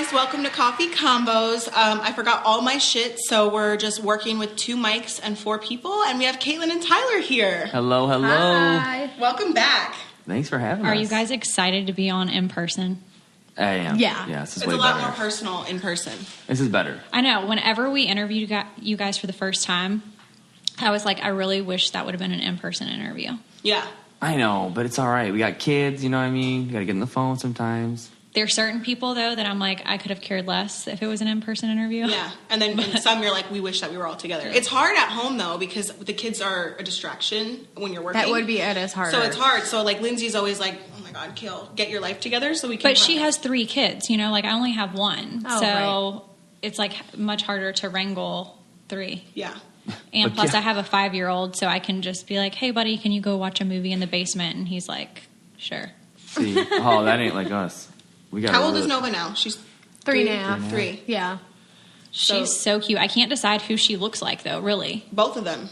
guys, welcome to Coffee Combos. I forgot all my shit, so we're just working with 2 mics and 4 people, and we have Catelynn and Tyler here. Hello. Hi. Welcome back. Thanks for having us. Are you guys excited to be on in person? I am. Yeah. This is it's way a lot better. more personal in person. This is better. I know. Whenever we interviewed you guys for the first time, I was like, I really wish that would have been an in-person interview. Yeah. I know, but it's all right. We got kids, you know what I mean? You got to get on the phone sometimes. There's certain people, though, that I'm like, I could have cared less if it was an in-person interview. Yeah, and then in some you're like, we wish that we were all together. It's hard at home, though, because the kids are a distraction when you're working. That would be it. It's harder. So it's hard. So, like, Lindsay's always like, oh, my God, Kail, get your life together so we can... But she has 3 kids, you know? Like, I only have 1. Oh, so right. it's, like, much harder to wrangle 3. Yeah. And But plus, yeah. I have a 5-year-old, so I can just be like, hey, buddy, can you go watch a movie in the basement? And he's like, sure. See? Oh, that ain't like us. We got. How old is Nova now? She's 3.5. 3. Yeah. She's so cute. I can't decide who she looks like, though, really. Both of them.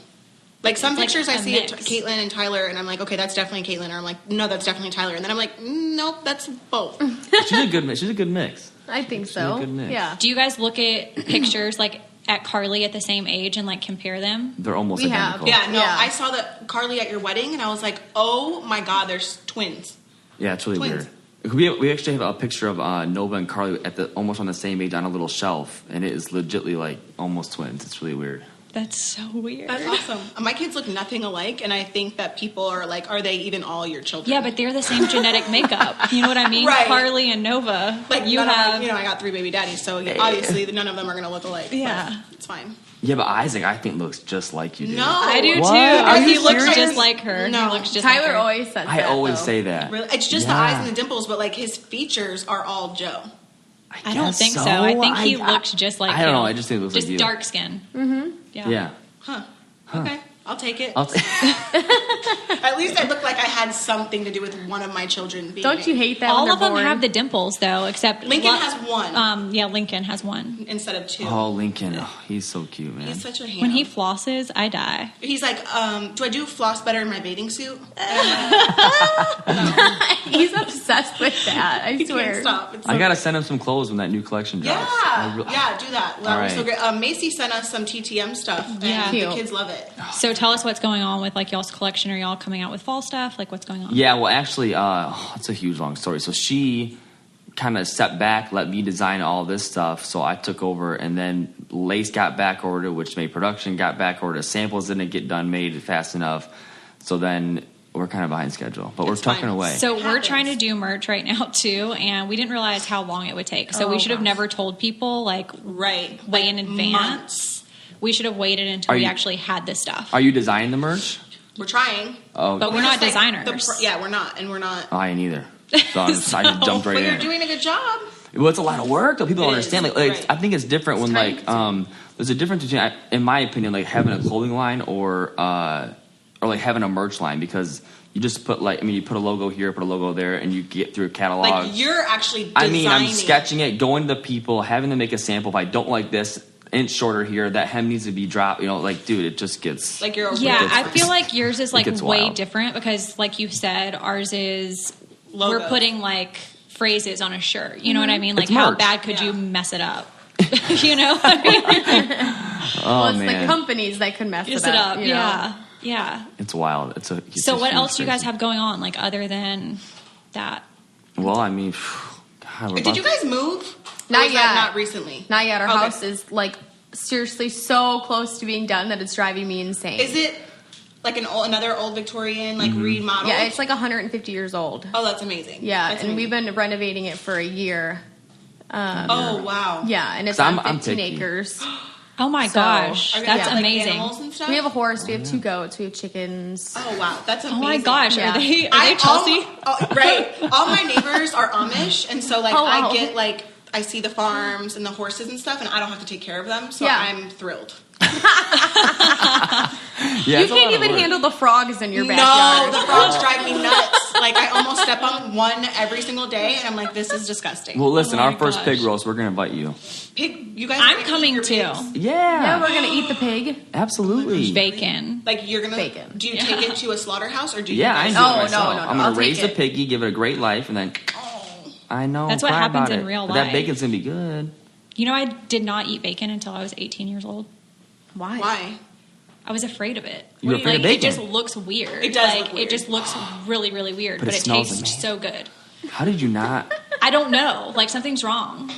Like, some It's like pictures I a see of mix. Catelynn and Tyler, and I'm like, okay, that's definitely Catelynn. Or I'm like, no, that's definitely Tyler. And then I'm like, nope, that's both. She's a good mix. She's a good mix. I think She's so. a good mix. Yeah. Do you guys look at pictures, like, at Carly at the same age and, like, compare them? They're almost We have. identical. Yeah, no, Yeah. I saw that Carly at your wedding, and I was like, oh, my God, there's twins. Yeah, it's really Twins. weird. We actually have a picture of Nova and Carly at almost on the same age on a little shelf, and it is legitly like almost twins. It's really weird. That's so weird. That's awesome. My kids look nothing alike, and I think that people are like, are they even all your children? Yeah, but they're the same genetic makeup. You know what I mean? Right. Carly and Nova. like you none of have... them, I got 3 baby daddies, so obviously none of them are going to look alike. but Yeah. it's fine. Yeah, but Isaac, I think looks just like you do. No, I do, What? too. Are He you looks serious? just like her. No. He looks just like Tyler her. always says that. I always though. say that. Really? It's just the eyes and the dimples, but like his features are all Joe. I don't guess think so. I think he I- looks just like I don't you. know. I just think it looks just like you. dark skin. Mm-hmm. Yeah. Huh. Okay, I'll take it. I'll At least I look like I had something to do with one of my children being Don't you hate that All when of they're them born? have the dimples, though, except... Lincoln has 1 Yeah, Lincoln has 1. instead of 2. Oh, Lincoln. Oh, he's so cute, man. He's such a ham. When he flosses, I die. He's like, do I do floss better in my bathing suit? He's obsessed with that. I He swear. can't stop. It's I so gotta send him some clothes when that new collection Yeah, drops. I re- yeah, do that. That All was so right. great. Macy sent us some TTM stuff, and Yeah. the Cute. kids love it. So tell us what's going on with, like, y'all's collection. Are y'all coming out with fall stuff? Like, what's going on? Yeah, well, actually, it's a huge long story. So she kind of stepped back, let me design all this stuff. So I took over, and then Lace got back ordered, which made production, got back ordered. Samples didn't get done, made fast enough. So then we're kind of behind schedule, but we're It's tucking fine. away. So we're happens. trying to do merch right now, too, and we didn't realize how long it would take. So we Oh, should have gosh. never told people, like, Right. way in advance. Months. We should have waited until Are we you- actually had this stuff. Are you designing the merch? We're trying. Oh, But we're not Just like designers. yeah, we're not. And we're not. I ain't either. So I just jumped right But you're in. doing a good job. Well, it's a lot of work, though. People don't It is, understand. Like, right. I think it's different when, time like, there's a difference between, in my opinion, like having a clothing line or like having a merch line, because you just put you put a logo here, put a logo there, and you get through a catalog. Like you're actually designing. I mean, I'm sketching it, going to people, having them make a sample. If I don't like this, inch shorter here, that hem needs to be dropped. You know, like, dude, it just gets Like you're a Yeah, real I feel like yours is like gets way wild. different because, like you said, ours is Logo. we're putting like phrases on a shirt. You know what I mean? Like, It's how merch. bad could Yeah. you mess it up? You know, I mean, oh Well, it's man, the companies that could mess mess it it up. up. You know? Yeah, yeah. it's wild. It's So a what huge else do you guys crazy- have going on, like other than that? Well, I mean, God, we're Did you about- guys move? Not Or was that yet. Not recently. Not yet. Our Okay. house is like seriously so close to being done that it's driving me insane. Is it like another old Victorian like remodeled? Yeah, it's like 150 years old. Oh, that's amazing. Yeah, That's and amazing. we've been renovating it for a year. Oh wow. Yeah, and it's 'Cause on I'm 15 picky. acres. Oh my So- gosh, Are you that's gonna have, like, amazing. animals and stuff? We have a horse. We have 2 goats. We have chickens. Oh wow, that's Oh amazing. my gosh, Yeah. are they Chelsea? Right. All my neighbors are Amish, and so like Oh, wow. I get like I see the farms and the horses and stuff, and I don't have to take care of them, so Yeah. I'm thrilled. Yeah, You it's a lot can't of even work. handle the frogs in your No, backyard. the frogs drive me nuts. Like I almost step on one every single day, and I'm like, this is disgusting. Well, listen, Oh my our first gosh. pig roast, we're gonna invite you. Pig, you guys. I'm are coming your too. pigs? Yeah, Yeah, we're gonna eat the pig. absolutely. Bacon. Like you're gonna Bacon. Do you take it to a slaughterhouse or do you? Yeah, I guys- do it Oh, no, myself. no, I'm gonna I'll raise take the it. piggy, give it a great life, and then I know. That's what cry happens about in it. real But life. that bacon's going to be good. You know, I did not eat bacon until I was 18 years old. Why? I was afraid of it. You were afraid like, of bacon? It just looks weird. It does like, look weird. It just looks really, really weird. But But it it smells tastes amazing. so good. How did you not? I don't know. Like, something's wrong.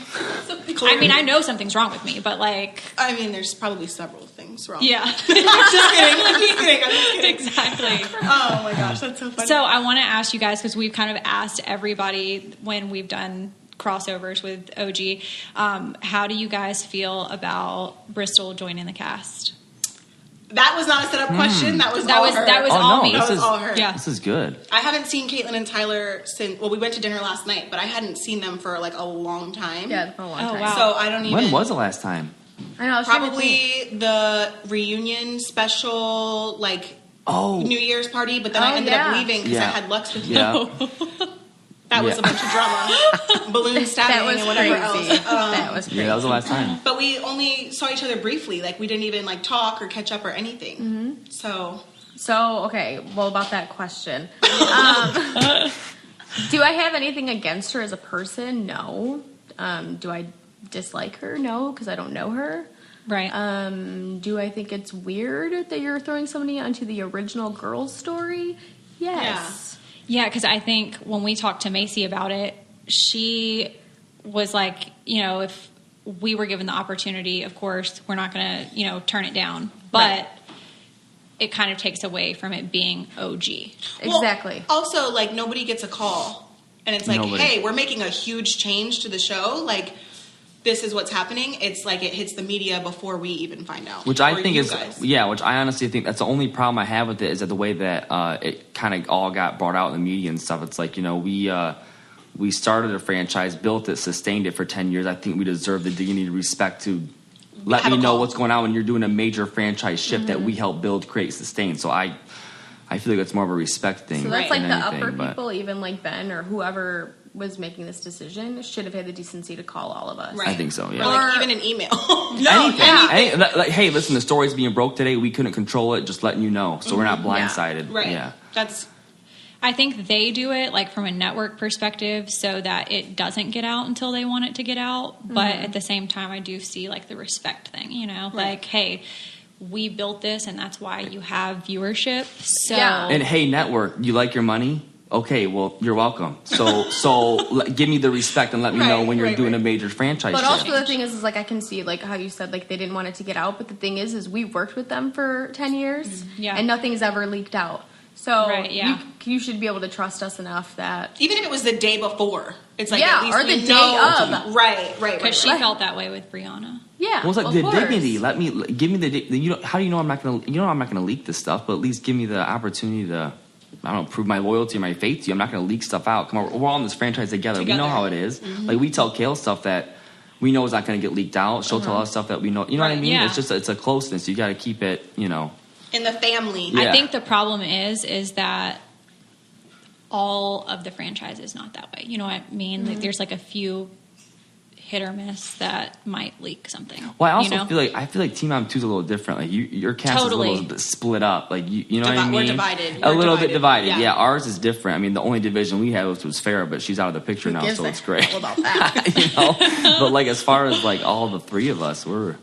I mean, I know something's wrong with me, but like... I mean, there's probably several things wrong. Yeah. Just kidding. I'm just kidding. Exactly. Oh my gosh, that's so funny. So I want to ask you guys, because we've kind of asked everybody when we've done crossovers with OG, how do you guys feel about Bristol joining the cast? that was not a setup question. That was That all was her. that was Oh, all no, me. this That was is- all her. Yeah. This is good. I haven't seen Catelynn and Tyler since. Well, we went to dinner last night, but I hadn't seen them for like a long time. Yeah, for a long Oh, time. wow. So I don't even. When was the last time? I know. I was trying to think. Probably the reunion special, like Oh. New Year's party. But then Oh, I ended yeah. up leaving because I Yeah. had Lux with me. Yeah. That was Yeah. a bunch of drama, balloon stabbing, That was and whatever crazy. else. That was crazy. Yeah, that was the last time. But we only saw each other briefly. Like we didn't even like talk or catch up or anything. Mm-hmm. So So, okay, well, about that question. Do I have anything against her as a person? No. Do I dislike her? No, because I don't know her. Right. Do I think it's weird that you're throwing somebody onto the original girls story? Yes. Yeah, because I think when we talked to Macy about it, she was like, you know, if we were given the opportunity, of course, we're not going to, you know, turn it down. But Right. it kind of takes away from it being OG. Well, Exactly. also, like nobody gets a call, and it's like, Nobody. hey, we're making a huge change to the show. Like this is what's happening. It's like it hits the media before we even find out. Which I Or think you is, guys. yeah, which I honestly think that's the only problem I have with it is that the way that it kind of all got brought out in the media and stuff. It's like, you know, we started a franchise, built it, sustained it for 10 years. I think we deserve the dignity and respect to let Have me a know call. what's going on when you're doing a major franchise shift that we help build, create, sustain. So I feel like it's more of a respect thing. So that's Right. like than the anything, upper but- people, even like Ben or whoever was making this decision, should have had the decency to call all of us. Right. I think so, yeah. Or like Or- even an email. Anything. Like, hey, listen, the story's being broke today. We couldn't control it. Just letting you know, so we're not blindsided. Right. Yeah. That's I think they do it like from a network perspective so that it doesn't get out until they want it to get out. But at the same time, I do see like the respect thing, you know, like, hey, we built this and that's why you have viewership. So Yeah. And hey, network, you like your money? Okay, well, you're welcome. Give me the respect and let me know Right, when you're right, doing right. a major franchise But shift. also the thing is like I can see like how you said like they didn't want it to get out, but the thing is we worked with them for 10 years Yeah. and nothing's ever leaked out. So Right, yeah. you should be able to trust us enough that even if it was the day before. It's like Yeah, at least or the we day know. of. Right. because she right. felt that way with Brianna. yeah. Well, it's like of the course. dignity. Give me the. How do you know I'm not gonna? You know I'm not gonna leak this stuff, but at least give me the opportunity to. I don't know, prove my loyalty or my faith to you. I'm not going to leak stuff out. Come on, we're all in this franchise together. We know Together. how it is. Like we tell Kail stuff that we know is not going to get leaked out. She'll tell us stuff that we know. You know what I Right, mean? yeah. It's a closeness. You got to keep it. You know. In the family. Yeah. I think the problem is that all of the franchise is not that way. You know what I mean? Like there's like a few hit or miss that might leak something. Well, I also you know? feel like Team Mom 2 is a little different. Like your cast Totally. is a little bit split up. Like you know what I We're mean? divided. A We're little bit divided. divided. Yeah. Yeah. ours is different. I mean, the only division we had was Farrah, but she's out of the picture now, gives so a it's great. hell about that? you know, but like as far as like all the three of us, we're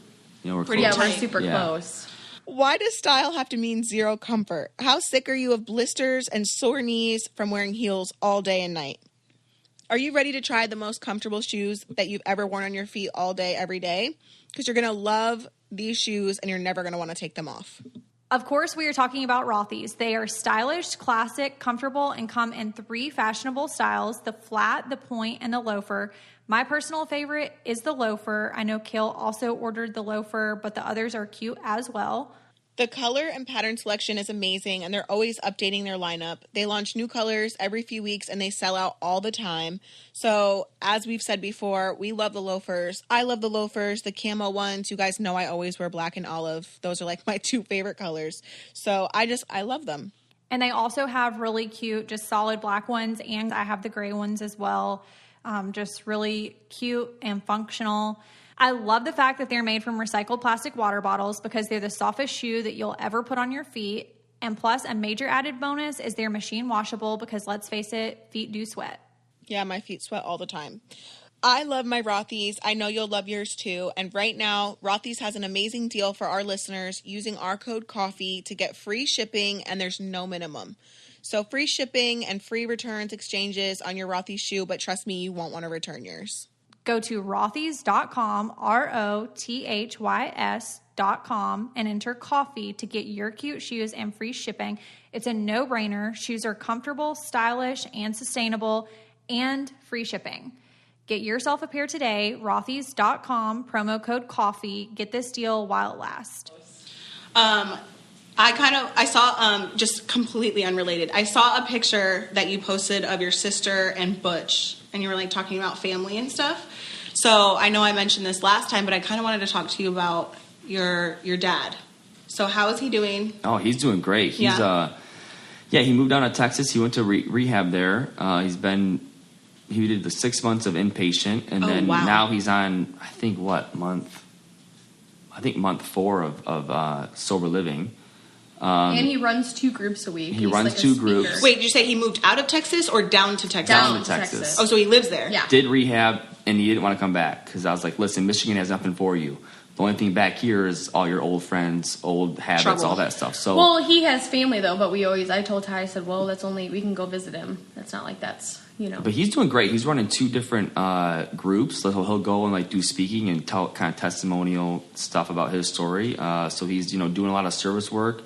Pretty Yeah, close. we're super Yeah. close. Why does style have to mean zero comfort? How sick are you of blisters and sore knees from wearing heels all day and night? Are you ready to try the most comfortable shoes that you've ever worn on your feet all day, every day? Because you're going to love these shoes and you're never going to want to take them off. Of course, we are talking about Rothy's. They are stylish, classic, comfortable, and come in 3 fashionable styles: the flat, the point, and the loafer. My personal favorite is the loafer. I know Kail also ordered the loafer, but the others are cute as well. The color and pattern selection is amazing, and they're always updating their lineup. They launch new colors every few weeks, and they sell out all the time. So, as we've said before, we love the loafers. I love the loafers, the camo ones. You guys know I always wear black and olive. Those are like my 2 favorite colors. So, I love them. And they also have really cute, just solid black ones, and I have the gray ones as well. Just really cute and functional. I love the fact that they're made from recycled plastic water bottles because they're the softest shoe that you'll ever put on your feet. And plus, a major added bonus is they're machine washable because, let's face it, feet do sweat. Yeah, my feet sweat all the time. I love my Rothy's. I know you'll love yours too. And right now, Rothy's has an amazing deal for our listeners using our code COFFEE to get free shipping, and there's no minimum. So free shipping and free returns, exchanges on your Rothy's shoe, but trust me, you won't want to return yours. Go to rothys.com, ROTHYS.com, and enter COFFEE to get your cute shoes and free shipping. It's a no-brainer. Shoes are comfortable, stylish, and sustainable, and free shipping. Get yourself a pair today, rothys.com, promo code COFFEE. Get this deal while it lasts. I saw, just completely unrelated, I saw a picture that you posted of your sister and Butch, and you were like talking about family and stuff. So I know I mentioned this last time, but I kind of wanted to talk to you about your dad. So how is he doing? Oh, he's doing great. He's he moved down to Texas. He went to rehab there. He did the 6 months of inpatient, and then now he's on, I think month 4 of sober living. And he runs 2 groups a week. He runs 2 groups. Wait, did you say he moved out of Texas or down to Texas? Down to Texas. Oh, so he lives there? Yeah. Did rehab, and he didn't want to come back because I was like, listen, Michigan has nothing for you. The only thing back here is all your old friends, old habits, all that stuff. So, well, he has family though, but I told Ty, I said, well, we can go visit him. That's not like that's, But he's doing great. He's running 2 different groups. So he'll go and do speaking and tell kind of testimonial stuff about his story. So he's doing a lot of service work,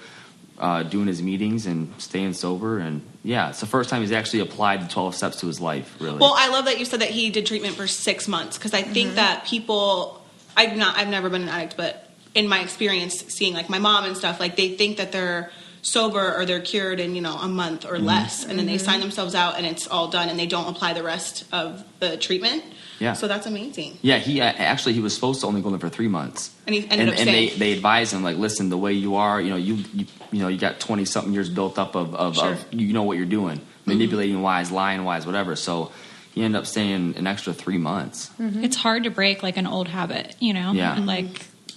doing his meetings and staying sober. And yeah, it's the first time he's actually applied the 12 steps to his life. Really. Well, I love that you said that he did treatment for 6 months because I think that people. I've never been an addict, but in my experience seeing my mom and stuff, they think that they're sober or they're cured in, a month or less. And then they sign themselves out and it's all done and they don't apply the rest of the treatment. Yeah. So that's amazing. Yeah. He was supposed to only go in for 3 months. And he ended up staying. And they advised him, listen, the way you are, you got 20 something years built up of you know what you're doing, manipulating wise, lying wise, whatever. So he ended up staying an extra 3 months. Mm-hmm. It's hard to break an old habit, Yeah.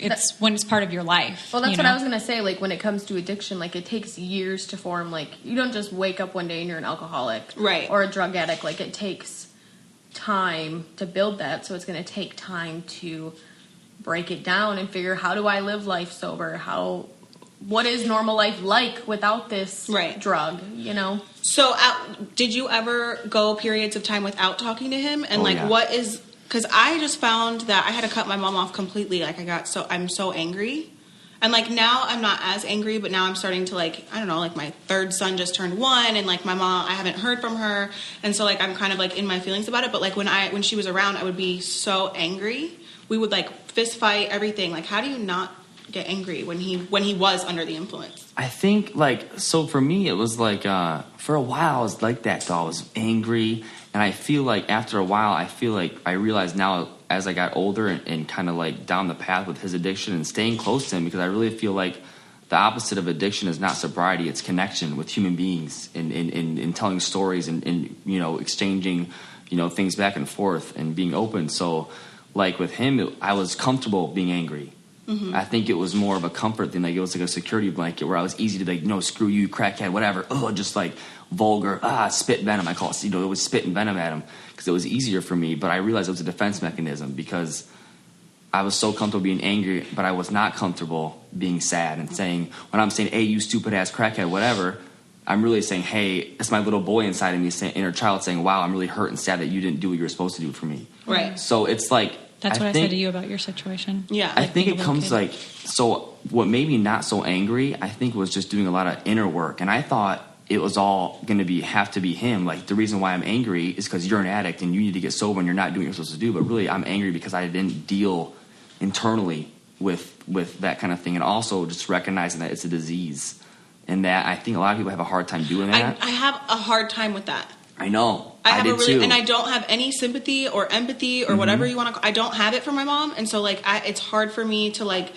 It's when it's part of your life. Well, that's what I was going to say. When it comes to addiction, it takes years to form. You don't just wake up one day and you're an alcoholic. Right. Or a drug addict. It takes time to build that. So it's going to take time to break it down and figure, how do I live life sober? What is normal life like without this drug, So did you ever go periods of time without talking to him? And what is, because I just found that I had to cut my mom off completely. I'm so angry. And now I'm not as angry, but now I'm starting to I don't know, my third son just turned 1 and my mom, I haven't heard from her. And so I'm kind of in my feelings about it. But when she was around, I would be so angry. We would fist fight, everything. How do you not get angry when he was under the influence? I think so for me it was for a while I was like that though. I was angry, and I feel after a while I realized now as I got older and kind of down the path with his addiction and staying close to him, because I really feel the opposite of addiction is not sobriety, it's connection with human beings and telling stories and exchanging things back and forth and being open. So with him I was comfortable being angry. Mm-hmm. I think it was more of a comfort thing. It was a security blanket where I was easy to no, screw you, crackhead, whatever. Oh, just vulgar, spit venom. I call it. It was spitting venom at him because it was easier for me. But I realized it was a defense mechanism because I was so comfortable being angry, but I was not comfortable being sad and saying, when I'm saying, hey, you stupid ass crackhead, whatever, I'm really saying, hey, it's my little boy inside of me, inner child saying, wow, I'm really hurt and sad that you didn't do what you were supposed to do for me. Right. So it's that's what I said to you about your situation. Yeah. I think it comes so what made me not so angry, I think, was just doing a lot of inner work. And I thought it was all going to have to be him. The reason why I'm angry is because you're an addict and you need to get sober and you're not doing what you're supposed to do. But really, I'm angry because I didn't deal internally with that kind of thing. And also just recognizing that it's a disease. And that I think a lot of people have a hard time doing that. I have a hard time with that. I know. I did too. And I don't have any sympathy or empathy or whatever you want to. I don't have it for my mom, and so it's hard for me to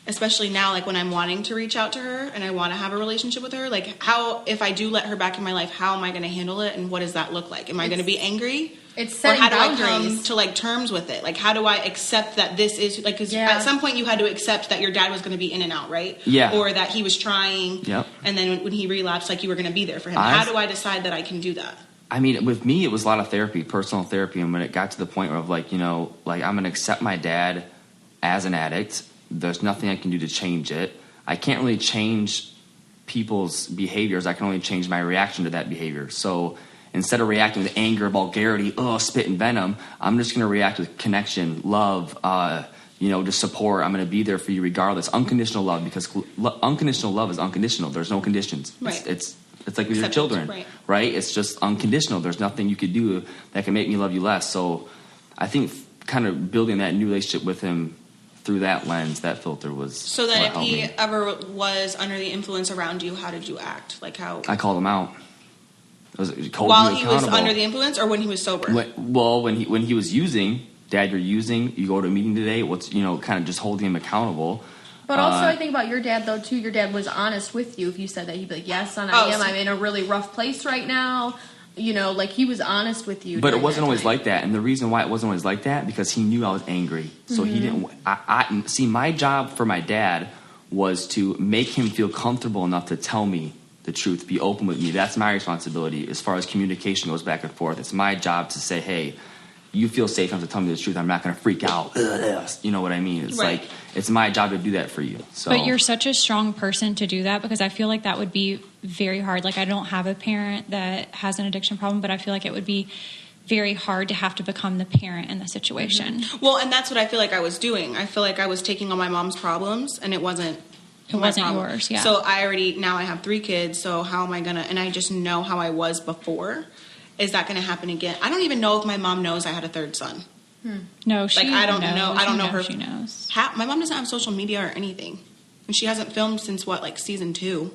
especially now when I'm wanting to reach out to her and I want to have a relationship with her. How, if I do let her back in my life, how am I going to handle it, and what does that look like? Am I going to be angry? It's setting boundaries. Or how do I come to terms with it? How do I accept that this is because at some point you had to accept that your dad was going to be in and out, right? Yeah. Or that he was trying. Yep. And then when he relapsed, you were going to be there for him. How do I decide that I can do that? I mean, with me, it was a lot of therapy, personal therapy. And when it got to the point where, like, you know, like, I'm going to accept my dad as an addict. There's nothing I can do to change it. I can't really change people's behaviors. I can only change my reaction to that behavior. So instead of reacting with anger, vulgarity, spit and venom, I'm just going to react with connection, love, just support. I'm going to be there for you regardless. Unconditional love, because unconditional love is unconditional. There's no conditions. Right. It's like with your children, right? It's just unconditional. There's nothing you could do that can make me love you less. So I think kind of building that new relationship with him through that lens, that filter was. So then if he ever was under the influence around you, how did you act? Like how? I called him out. While he was under the influence, or when he was sober? When he was using, Dad, you're using. You go to a meeting today. What's kind of just holding him accountable. But also, I think about your dad though too. Your dad was honest with you. If you said that, he'd be like, "Yes, son, I am. I'm in a really rough place right now." Like he was honest with you. But it wasn't always like that, and the reason why it wasn't always like that because he knew I was angry. So he didn't. I see. My job for my dad was to make him feel comfortable enough to tell me the truth, be open with me. That's my responsibility as far as communication goes back and forth. It's my job to say, hey, you feel safe enough to tell me the truth. I'm not going to freak out. You know what I mean? It's like, it's my job to do that for you. So. But you're such a strong person to do that, because I feel like that would be very hard. Like, I don't have a parent that has an addiction problem, but I feel like it would be very hard to have to become the parent in the situation. Well, and that's what I feel like I was doing. I feel like I was taking on my mom's problems, and it wasn't yours. Yeah. So now I have 3 kids. So how am I gonna? And I just know how I was before. Is that going to happen again? I don't even know if my mom knows I had a 3rd son. No, she I don't know. I don't know her. She knows. My mom doesn't have social media or anything, and she hasn't filmed since season 2.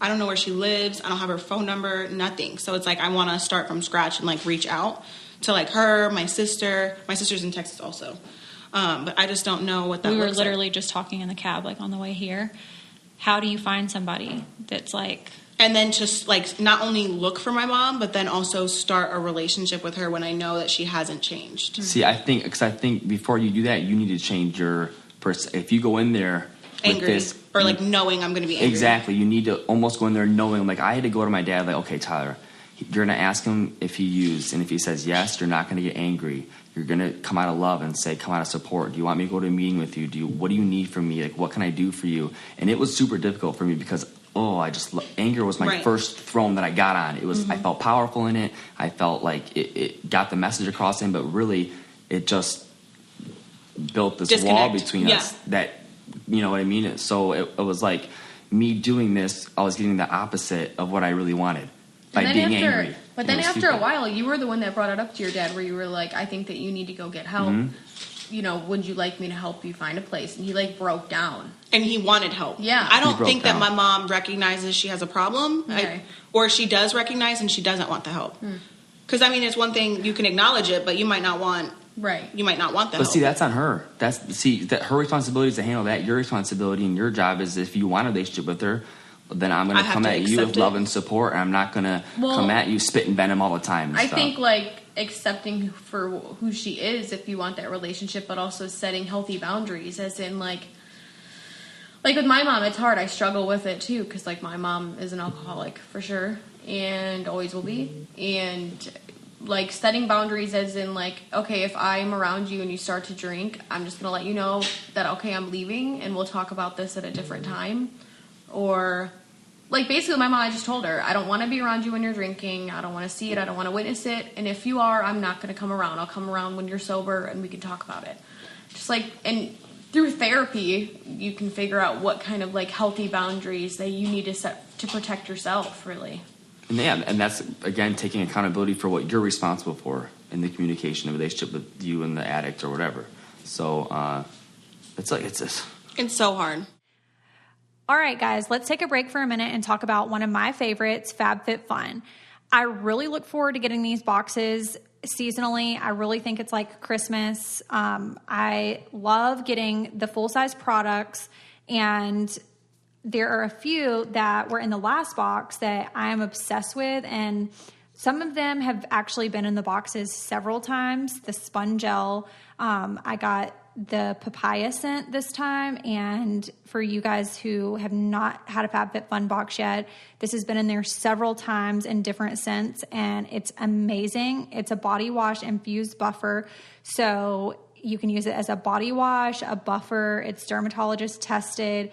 I don't know where she lives. I don't have her phone number. Nothing. So it's like I want to start from scratch and reach out to her, my sister. My sister's in Texas also, but I just don't know what that. We were looks literally just talking in the cab on the way here. How do you find somebody that's And then just not only look for my mom, but then also start a relationship with her when I know that she hasn't changed. See, I think before you do that, you need to change your if you go in there angry with this, or knowing I'm going to be angry. Exactly. You need to almost go in there knowing, I had to go to my dad, okay, Tyler, you're going to ask him if he used, and if he says yes, you're not going to get angry. You're going to come out of love and say, come out of support. Do you want me to go to a meeting with you? What do you need from me? What can I do for you? And it was super difficult for me because anger was my first throne that I got on. It was I felt powerful in it. I felt like it got the message across in, but really it just built this wall between us that, you know what I mean? So it was like me doing this, I was getting the opposite of what I really wanted by being angry. But then after a while, you were the one that brought it up to your dad where you were like, I think that you need to go get help. Would you like me to help you find a place? And he broke down. And he wanted help. Yeah. I don't think that my mom recognizes she has a problem. Okay. Or she does recognize and she doesn't want the help. Because, it's one thing, you can acknowledge it, but you might not want... Right. You might not want the help. But see, that's on her. That her responsibility is to handle that. Your responsibility and your job is if you want a relationship with her, then I'm going to come at you with love and support, and I'm not going to come at you spit and venom all the time. I think, accepting for who she is if you want that relationship, but also setting healthy boundaries, as in, like with my mom, it's hard. I struggle with it, too, because, my mom is an alcoholic, for sure, and always will be, and... setting boundaries as in, okay, if I'm around you and you start to drink, I'm just going to let you know that, okay, I'm leaving and we'll talk about this at a different time. Or, basically my mom, I just told her, I don't want to be around you when you're drinking. I don't want to see it. I don't want to witness it. And if you are, I'm not going to come around. I'll come around when you're sober and we can talk about it. Just and through therapy, you can figure out what kind of, healthy boundaries that you need to set to protect yourself, really. And that's, again, taking accountability for what you're responsible for in the communication, the relationship with you and the addict or whatever. So it's so hard. All right, guys, let's take a break for a minute and talk about one of my favorites, FabFitFun. I really look forward to getting these boxes seasonally. I really think it's like Christmas. I love getting the full-size products, and there are a few that were in the last box that I am obsessed with, and some of them have actually been in the boxes several times. The Spongel, I got the papaya scent this time. And for you guys who have not had a FabFitFun box yet, this has been in there several times in different scents, and it's amazing. It's a body wash infused buffer. So you can use it as a body wash, a buffer. It's dermatologist tested.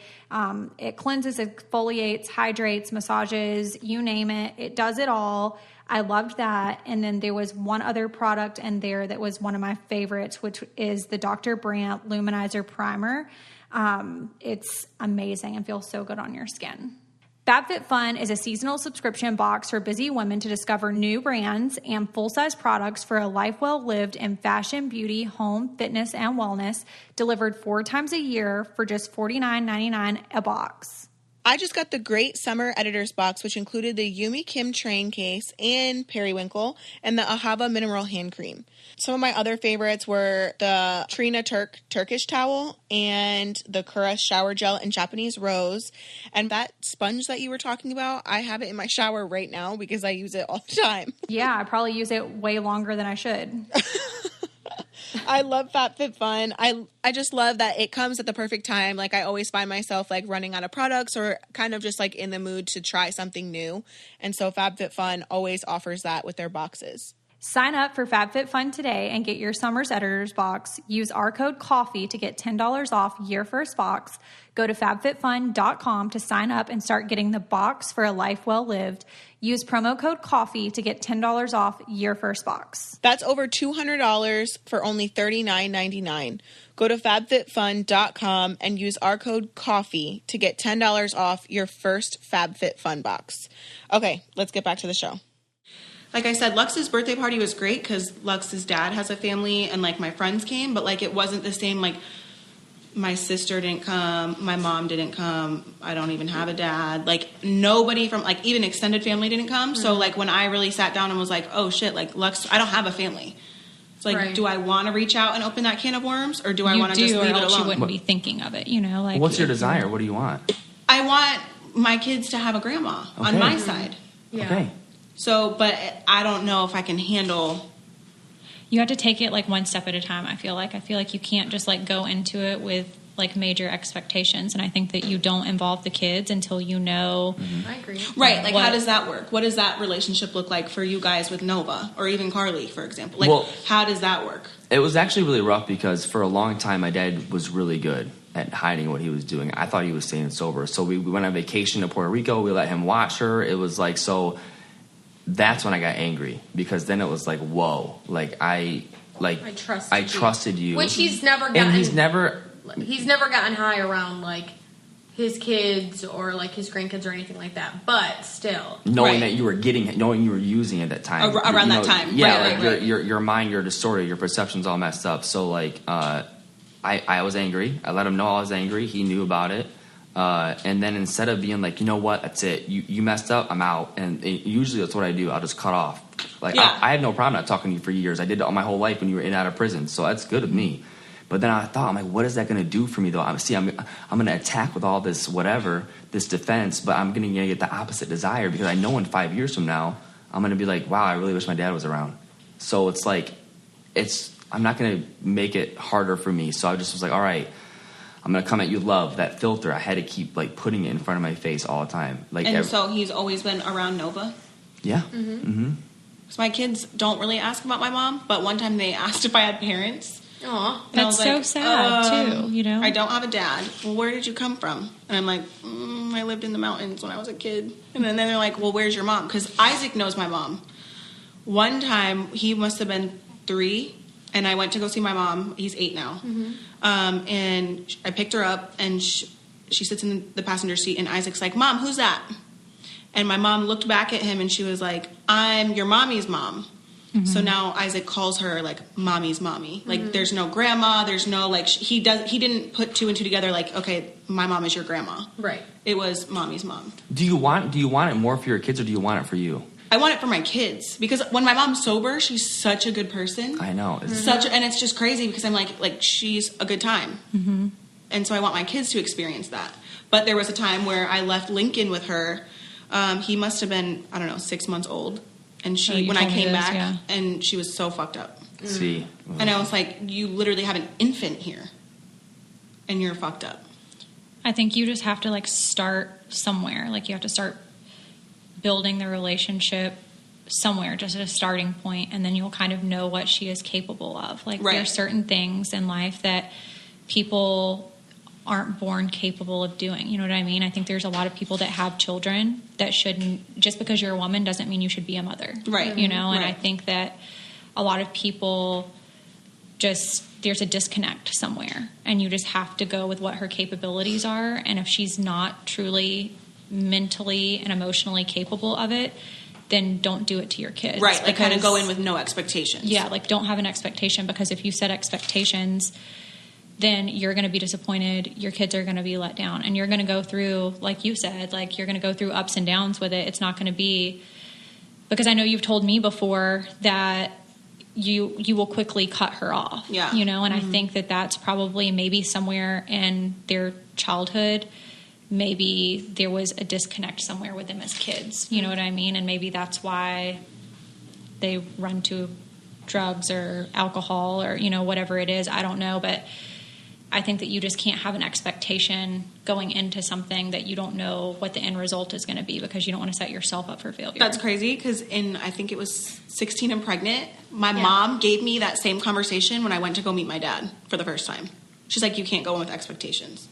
It cleanses, exfoliates, hydrates, massages, you name it. It does it all. I loved that. And then there was one other product in there that was one of my favorites, which is the Dr. Brandt Luminizer Primer. It's amazing and feels so good on your skin. FabFitFun is a seasonal subscription box for busy women to discover new brands and full-size products for a life well lived in fashion, beauty, home, fitness, and wellness, delivered 4 times a year for just $49.99 a box. I just got the great summer editor's box, which included the Yumi Kim train case and periwinkle and the Ahava mineral hand cream. Some of my other favorites were the Trina Turkish towel and the Kura shower gel and Japanese rose. And that sponge that you were talking about, I have it in my shower right now because I use it all the time. Yeah, I probably use it way longer than I should. I love FabFitFun. I just love that it comes at the perfect time. Like, I always find myself like running out of products or kind of just like in the mood to try something new. And so FabFitFun always offers that with their boxes. Sign up for FabFitFun today and get your summer's editor's box. Use our code COFFEE to get $10 off your first box. Go to fabfitfun.com to sign up and start getting the box for a life well lived. Use promo code COFFEE to get $10 off your first box. That's over $200 for only $39.99. Go to fabfitfun.com and use our code COFFEE to get $10 off your first FabFitFun box. Okay, let's get back to the show. Like I said, Lux's birthday party was great because Lux's dad has a family and, like, my friends came, but, like, it wasn't the same, like, my sister didn't come, my mom didn't come, I don't even have a dad. Like, nobody from, like, even extended family didn't come. Mm-hmm. So, like, when I really sat down and was like, oh, shit, like, Lux, I don't have a family. It's like, do I want to reach out and open that can of worms, or do I want to just leave it alone? You wouldn't be thinking of it, you know? Like, what's your desire? What do you want? I want my kids to have a grandma on my side. Yeah. Okay. So, but I don't know if I can handle. You have to take it like one step at a time. I feel like you can't just like go into it with like major expectations, and I think that you don't involve the kids until you know. Mm-hmm. I agree. Right, like how does that work? What does that relationship look like for you guys with Nova or even Carly, for example? Like, how does that work? It was actually really rough because for a long time my dad was really good at hiding what he was doing. I thought he was staying sober, so we went on vacation to Puerto Rico. We let him watch her. It was like so. That's when I got angry because then it was like, whoa, like I trusted you, which he's never gotten. And he's never gotten high around like his kids or like his grandkids or anything like that. But still, knowing that you were using it at that time around that time, yeah, right. Your mind, you're distorted, your perception's all messed up. So like, I was angry. I let him know I was angry. He knew about it. And then instead of being like, you know what, that's it. You messed up, I'm out. And usually that's what I do. I'll just cut off. Like, I had no problem not talking to you for years. I did it all my whole life when you were in and out of prison. So that's good with me. But then I thought, I'm like, what is that going to do for me, though? I'm going to attack with all this whatever, this defense, but I'm going to get the opposite desire because I know in 5 years from now, I'm going to be like, wow, I really wish my dad was around. So it's like, I'm not going to make it harder for me. So I just was like, all right. I'm going to come at you, love, that filter. I had to keep, like, putting it in front of my face all the time. Like, and so he's always been around Nova? Yeah. Mm-hmm. Mm-hmm. So my kids don't really ask about my mom, but one time they asked if I had parents. Aw. That's so sad, too, you know? I don't have a dad. Well, where did you come from? And I'm like, I lived in the mountains when I was a kid. And then they're like, well, where's your mom? Because Isaac knows my mom. One time, he must have been 3, and I went to go see my mom. He's 8 now. Mm-hmm. And I picked her up, and she sits in the passenger seat, and Isaac's like, Mom, who's that? And my mom looked back at him, and she was like, I'm your mommy's mom. Mm-hmm. So now Isaac calls her, like, mommy's mommy. Like, mm-hmm. There's no grandma, there's no, like, he didn't put 2 and 2 together, like, okay, my mom is your grandma. Right. It was mommy's mom. Do you want it more for your kids, or do you want it for you? I want it for my kids because when my mom's sober, she's such a good person. I know. Mm-hmm. And it's just crazy because I'm like she's a good time. Mm-hmm. And so I want my kids to experience that. But there was a time where I left Lincoln with her. He must have been, I don't know, 6 months old. And when I came back, and she was so fucked up. See. And I was like, you literally have an infant here, and you're fucked up. I think you just have to like start somewhere. Like you have to start building the relationship somewhere, just at a starting point, and then you'll kind of know what she is capable of. Like there's certain things in life that people aren't born capable of doing. You know what I mean? I think there's a lot of people that have children that shouldn't, just because you're a woman doesn't mean you should be a mother. Right. You know, and I think that a lot of people just, there's a disconnect somewhere, and you just have to go with what her capabilities are. And if she's not truly mentally and emotionally capable of it, then don't do it to your kids. Right, like kind of go in with no expectations. Yeah, like don't have an expectation, because if you set expectations, then you're going to be disappointed. Your kids are going to be let down, and you're going to go through, like you said, like you're going to go through ups and downs with it. It's not going to be, because I know you've told me before that you will quickly cut her off. Yeah. You know, and I think that that's probably maybe somewhere in their childhood, maybe there was a disconnect somewhere with them as kids. You know what I mean? And maybe that's why they run to drugs or alcohol or, you know, whatever it is. I don't know. But I think that you just can't have an expectation going into something that you don't know what the end result is going to be, because you don't want to set yourself up for failure. That's crazy, because I think it was 16 and pregnant, my mom gave me that same conversation when I went to go meet my dad for the first time. She's like, you can't go in with expectations.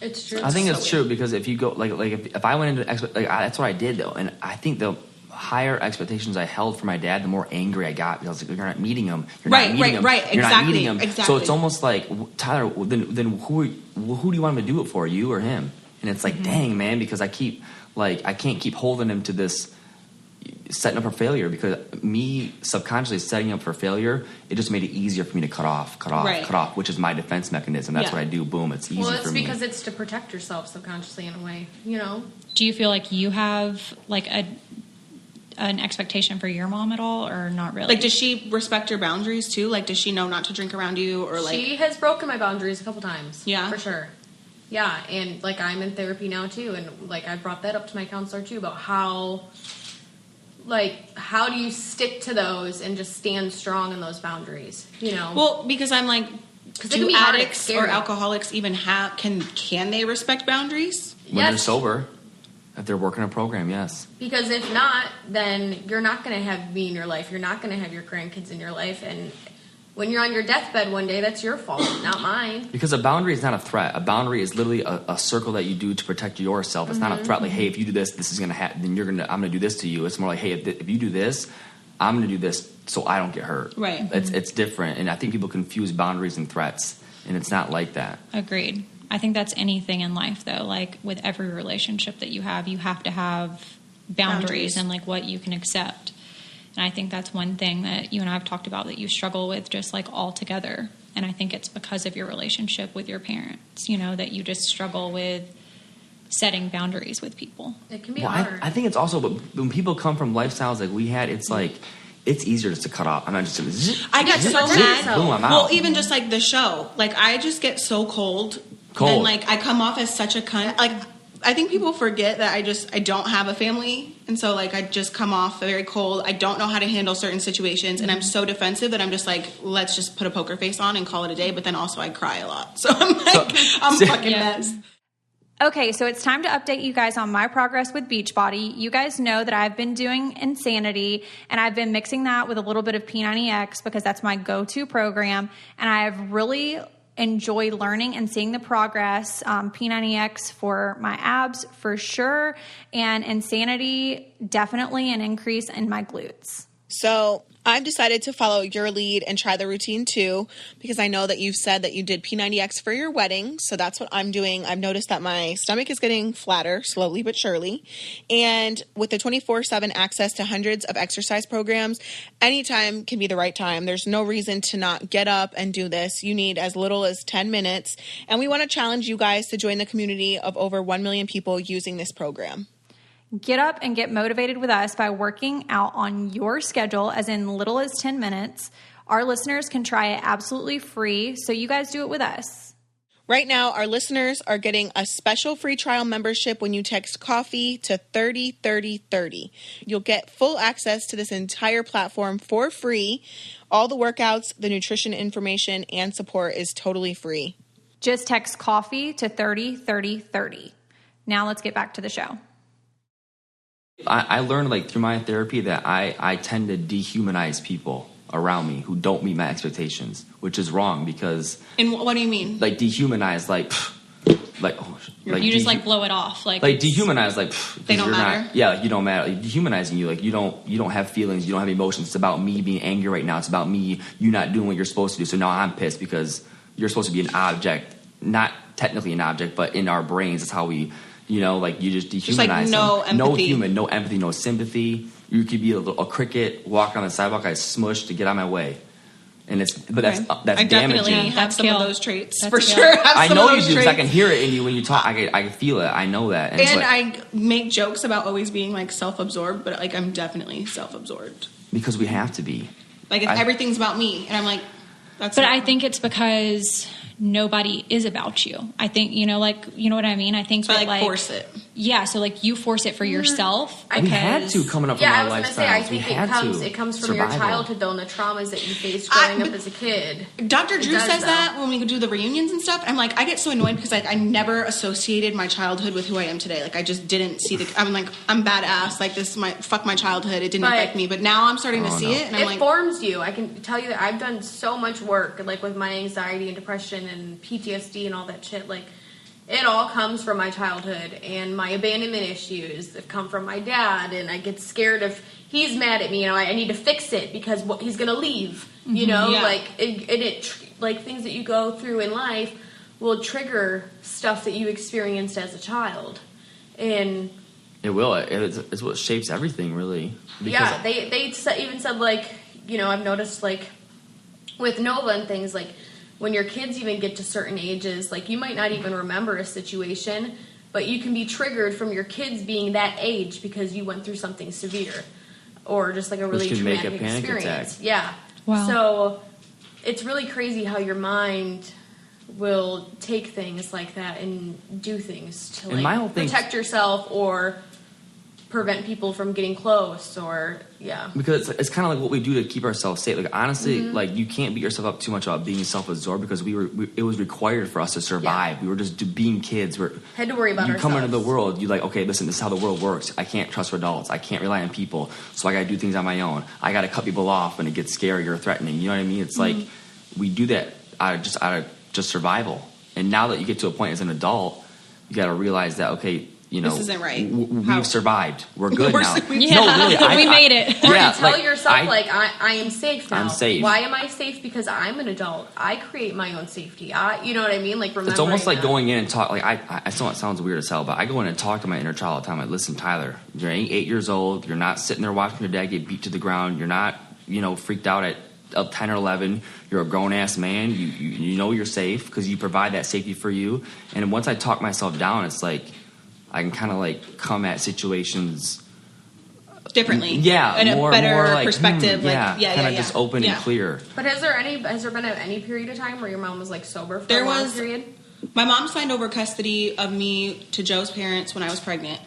It's true. I think it's true, because if you go like if I went into that's what I did though, and I think the higher expectations I held for my dad, the more angry I got, because I was like, you're not meeting him. You're not meeting him. You're not meeting him. Exactly. So it's almost like, Tyler, then who do you want him to do it for, you or him? And it's like, dang, man, because I can't keep holding him to this setting up for failure, because me subconsciously setting up for failure, it just made it easier for me to cut off, which is my defense mechanism. That's what I do. Boom, it's easy for me. Well, it's because it's to protect yourself subconsciously in a way, you know? Do you feel like you have like an expectation for your mom at all, or not really? Like, does she respect your boundaries too? Like, does she know not to drink around you, or like? She has broken my boundaries a couple times. Yeah, for sure. Yeah, and like I'm in therapy now too, and like I brought that up to my counselor too about how do you stick to those and just stand strong in those boundaries? You know? Well, because I'm like, do addicts or alcoholics even have can they respect boundaries? When they're sober. If they're working a program, yes. Because if not, then you're not going to have me in your life. You're not going to have your grandkids in your life. And when you're on your deathbed one day, that's your fault, not mine. Because a boundary is not a threat. A boundary is literally a circle that you do to protect yourself. It's not a threat like, hey, if you do this, this is going to happen. Then I'm going to do this to you. It's more like, hey, if you do this, I'm going to do this so I don't get hurt. Right. It's different. And I think people confuse boundaries and threats. And it's not like that. Agreed. I think that's anything in life, though. Like, with every relationship that you have to have boundaries and, like, what you can accept. And I think that's one thing that you and I have talked about that you struggle with just, like, all together. And I think it's because of your relationship with your parents, you know, that you just struggle with setting boundaries with people. It can be hard. I think it's also, but when people come from lifestyles like we had, it's like, it's easier just to cut off. I'm not just. I get so mad. Boom, I'm out. Well, even just like the show, like I just get so cold. And like I come off as such a cunt. Like I think people forget that I don't have a family, and so like I just come off very cold. I don't know how to handle certain situations, and I'm so defensive that I'm just like, let's just put a poker face on and call it a day. But then also I cry a lot, so I'm like, I'm fucking mess. Okay, so it's time to update you guys on my progress with Beachbody. You guys know that I've been doing Insanity, and I've been mixing that with a little bit of P90X because that's my go-to program, and I've really enjoyed learning and seeing the progress. P90X for my abs for sure, and Insanity definitely an increase in my glutes. So I've decided to follow your lead and try the routine too, because I know that you've said that you did P90X for your wedding. So that's what I'm doing. I've noticed that my stomach is getting flatter slowly but surely. And with the 24/7 access to hundreds of exercise programs, anytime can be the right time. There's no reason to not get up and do this. You need as little as 10 minutes. And we want to challenge you guys to join the community of over 1 million people using this program. Get up and get motivated with us by working out on your schedule, as in little as 10 minutes. Our listeners can try it absolutely free, so you guys do it with us. Right now, our listeners are getting a special free trial membership when you text coffee to 303030. You'll get full access to this entire platform for free. All the workouts, the nutrition information, and support is totally free. Just text coffee to 303030. Now let's get back to the show. I learned like through my therapy that I tend to dehumanize people around me who don't meet my expectations, which is wrong because. And what do you mean? Like dehumanize, like you just like blow it off, like dehumanize, like they don't matter. Like, you don't matter. Like, dehumanizing you, like you don't have feelings, you don't have emotions. It's about me being angry right now. It's about me, you not doing what you're supposed to do. So now I'm pissed because you're supposed to be an object, not technically an object, but in our brains, it's how we, like you just dehumanize. Just like no them. empathy, no human, no empathy, no sympathy. You could be a cricket walking on the sidewalk. I smush to get out of my way, and that's I damaging. definitely have That's some Kail. of those traits That's for Kail. sure. I know you do because I can hear it in you when you talk. I feel it. I know that, And it's like, I make jokes about always being like self-absorbed, but like I'm definitely self-absorbed. because we have to be. Like everything's about me, and I'm like, that's. But not- I think it's because nobody is about you. I think, you know what I mean? I think so that I like force it. Yeah, so like you force it for yourself. We had to coming up from Yeah, I our was gonna say, lifestyles. I think it comes from your childhood though, and the traumas that you faced growing up as a kid. Dr. Drew does, says though. that when we do the reunions and stuff. I'm like, I get so annoyed because like I never associated my childhood with who I am today. Like I just didn't see I'm like, I'm badass. Like this is fuck my childhood. It didn't affect me. But now I'm starting to see it, and I'm It like, forms you. I can tell you that I've done so much work, like with my anxiety and depression and PTSD and all that shit. Like, it all comes from my childhood, and my abandonment issues that come from my dad, and I get scared if he's mad at me, I need to fix it because he's gonna leave, Yeah. like things that you go through in life will trigger stuff that you experienced as a child, and It will. It's what shapes everything, really. yeah, they even said, like, I've noticed, like, with Nova and things, like, when your kids even get to certain ages, like, you might not even remember a situation, but you can be triggered from your kids being that age because you went through something severe or just, like, a really Which can make traumatic a panic experience. attack. Yeah. Wow. So it's really crazy how your mind will take things like that and do things to, And my whole like, thing- protect yourself or prevent people from getting close, or because it's kind of like what we do to keep ourselves safe. Like honestly, like you can't beat yourself up too much about being self-absorbed because it was required for us to survive. We were just being kids. Had to worry about you ourselves. come into the world, you like, okay, listen, this is how the world works. I can't trust adults. I can't rely on people, so I got to do things on my own. I got to cut people off when it gets scary or threatening. You know what I mean? It's like we do that out of just survival. And now that you get to a point as an adult, you got to realize that, okay, this isn't right. We've survived. We're good now. Yeah. No, really, we made it. Or Yeah, you tell like, yourself, I am safe now. I'm safe. Why am I safe? Because I'm an adult. I create my own safety. You know what I mean? Like, remember. It's almost like going in and talk. Like I know it sounds weird as hell, but I go in and talk to my inner child all the time. Like, listen, Tyler, you're 8 years old. You're not sitting there watching your dad get beat to the ground. You're not, freaked out at 10 or 11. You're a grown ass man. You know you're safe because you provide that safety for you. And once I talk myself down, it's like I can kind of like come at situations differently. Yeah, and more, a better more like, perspective. kind of just open and clear. But has there been any period of time where your mom was like sober for There a long was- period? My mom signed over custody of me to Joe's parents when I was pregnant.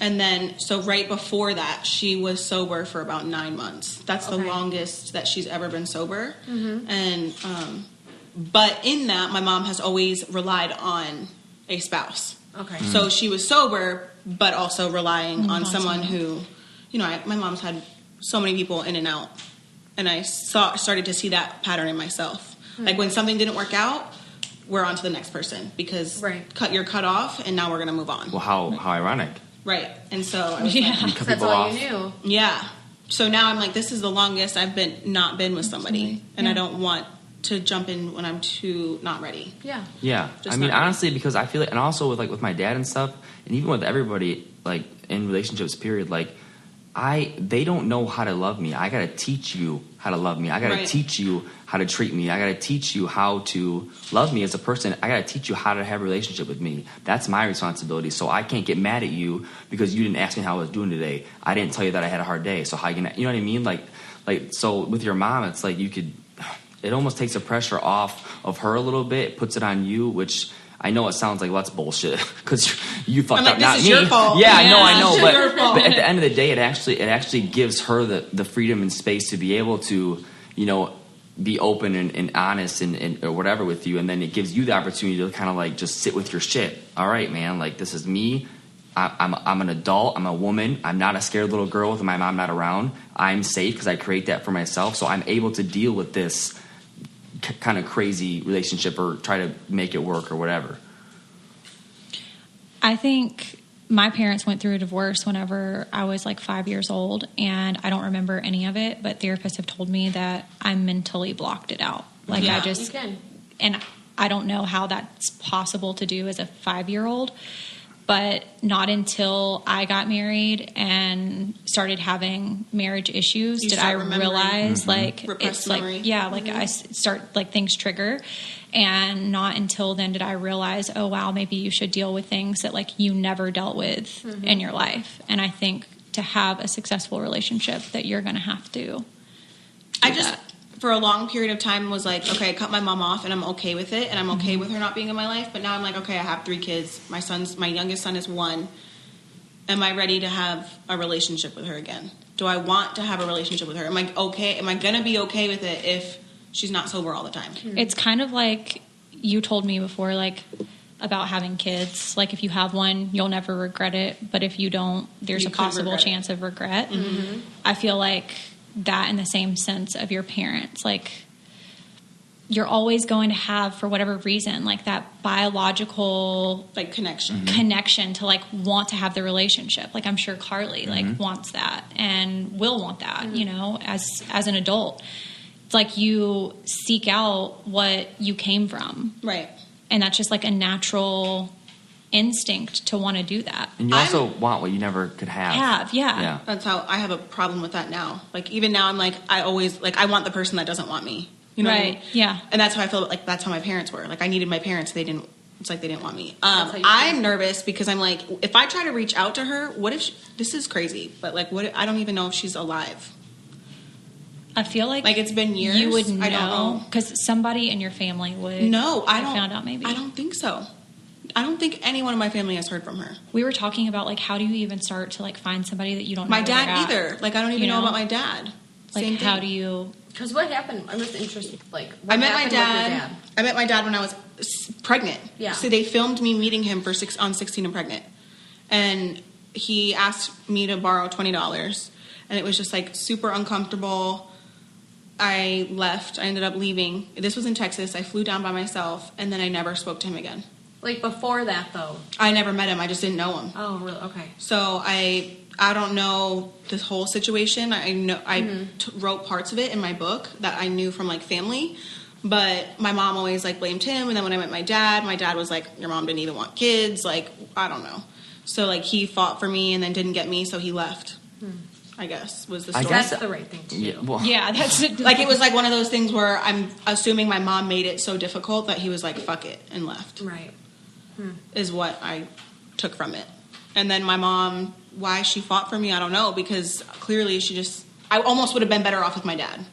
And then, so right before that, she was sober for about 9 months. That's the longest that she's ever been sober. And, but in that, my mom has always relied on a spouse. Okay. So she was sober, but also relying on someone who, my mom's had so many people in and out. And I started to see that pattern in myself. Like when something didn't work out, we're on to the next person because you're cut off and now we're going to move on. Well, how ironic. Right. And so I was You cut That's people all off. you knew. yeah. So now I'm like, this is the longest I've not been with somebody. And I don't want to jump in when I'm too not ready. Yeah. Yeah, Just I mean, not ready. honestly, because I feel like, and also with my dad and stuff, and even with everybody, like in relationships, period, like they don't know how to love me. I gotta teach you how to love me. I gotta teach you how to treat me. I gotta teach you how to love me as a person. I gotta teach you how to have a relationship with me. That's my responsibility. So I can't get mad at you because you didn't ask me how I was doing today. I didn't tell you that I had a hard day. So how you know what I mean? Like so with your mom, it's like you could. takes the pressure off of her a little bit, puts it on you, which I know it sounds like, well, that's bullshit because you fucked up, not me. Your fault. Yeah, I know, but at the end of the day, it actually gives her the freedom and space to be able to, be open and honest and or whatever with you, and then it gives you the opportunity to kind of like just sit with your shit. All right, man, like this is me. I'm an adult. I'm a woman. I'm not a scared little girl with my mom not around. I'm safe because I create that for myself, so I'm able to deal with this kind of crazy relationship or try to make it work or whatever. I think my parents went through a divorce whenever I was like 5 years old, and I don't remember any of it, but therapists have told me that I mentally blocked it out. Like I just, you can. And I don't know how that's possible to do as a 5-year-old, but not until I got married and started having marriage issues did I realize like repressed it's memory. like I start like things trigger, and not until then did I realize, oh wow, maybe you should deal with things that like you never dealt with in your life. And I think to have a successful relationship that you're going to have to for a long period of time was like, okay, I cut my mom off and I'm okay with it, and I'm okay with her not being in my life. But now I'm like, okay, I have 3 kids. My youngest son is 1. Am I ready to have a relationship with her again? Do I want to have a relationship with her? Am I okay? Am I going to be okay with it if she's not sober all the time? It's kind of like you told me before, like about having kids. Like if you have one, you'll never regret it. But if you don't, there's a possible chance of regret. Mm-hmm. I feel like that in the same sense of your parents, like you're always going to have, for whatever reason, like that biological like connection to like want to have the relationship. Like I'm sure Carly like wants that and will want that, as an adult. It's like you seek out what you came from. Right. And that's just like a natural instinct to want to do that. And you also want what you never could have. Yeah. That's how I have a problem with that now. Like even now I'm like, I always like, I want the person that doesn't want me. You know what I mean? Yeah. And that's how I feel. Like that's how my parents were. Like I needed my parents. It's like they didn't want me. I'm nervous because I'm like, if I try to reach out to her, what if this is crazy? But like, I don't even know if she's alive. I feel like it's been years. You would know. I don't know because somebody in your family would. No, I don't. Found out maybe. I don't think so. I don't think anyone in my family has heard from her. We were talking about like how do you even start to like find somebody that you don't know? My dad either. Like I don't even know about my dad. Like Same how thing. do you? Because what happened? I'm just interested. Like I met my dad. I met my dad when I was pregnant. Yeah. So they filmed me meeting him on 16 and Pregnant, and he asked me to borrow $20, and it was just like super uncomfortable. I left. I ended up leaving. This was in Texas. I flew down by myself, and then I never spoke to him again. Like before that, though? I never met him. I just didn't know him. Oh, really? Okay. So I don't know this whole situation. I know I wrote parts of it in my book that I knew from like family, but my mom always like blamed him. And then when I met my dad was like, "Your mom didn't even want kids." Like I don't know. So like he fought for me and then didn't get me, so he left. I guess was the story. That's the right thing to do. Yeah, that's like it was like one of those things where I'm assuming my mom made it so difficult that he was like, "Fuck it," and left. Right. Is what I took from it. And then my mom, why she fought for me, I don't know, because clearly I almost would have been better off with my dad.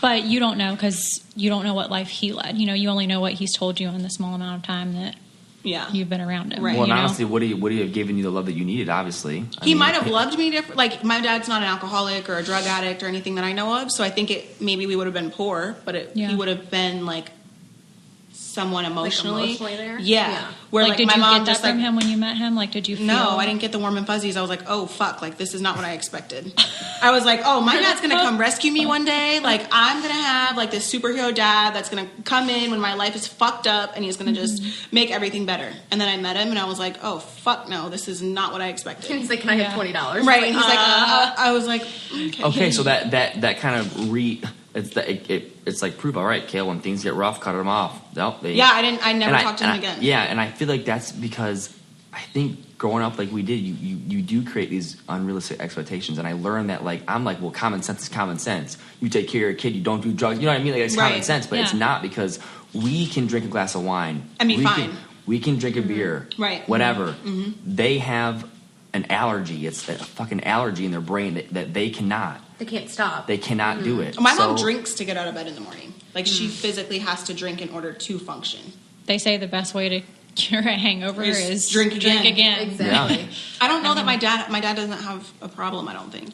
But you don't know because you don't know what life he led. You only know what he's told you in the small amount of time that you've been around him. Right. Well, and honestly, would he have given you the love that you needed, obviously? He might have loved me different. Like, my dad's not an alcoholic or a drug addict or anything that I know of, so I think maybe we would have been poor, but he would have been, like, someone emotionally. Like emotionally there? Yeah. Where, like did my you mom get that just, from him when you met him? Like, did you feel... No, I didn't get the warm and fuzzies. I was like, oh, fuck, like, this is not what I expected. I was like, oh, my dad's going to come rescue me one day. Like, I'm going to have, like, this superhero dad that's going to come in when my life is fucked up and he's going to just make everything better. And then I met him and I was like, oh, fuck no, this is not what I expected. And he's like, can I have $20? Right. And he's like, I was like, okay. Okay, so that kind of it's like proof. All right, Kail, when things get rough, cut them off. I never talked to him again. Yeah, and I feel like that's because I think growing up like we did, you do create these unrealistic expectations, and I learned that I'm like, well, common sense is common sense. You take care of your kid, you don't do drugs. You know what I mean? Like it's common sense, but it's not, because we can drink a glass of wine and be fine. We can drink a beer, right? Whatever. Mm-hmm. They have an allergy. It's a fucking allergy in their brain that they cannot. They can't stop. They cannot do it. My mom drinks to get out of bed in the morning. Like, she physically has to drink in order to function. They say the best way to cure a hangover is drink again. Exactly. Yeah. I don't know that my dad doesn't have a problem, I don't think.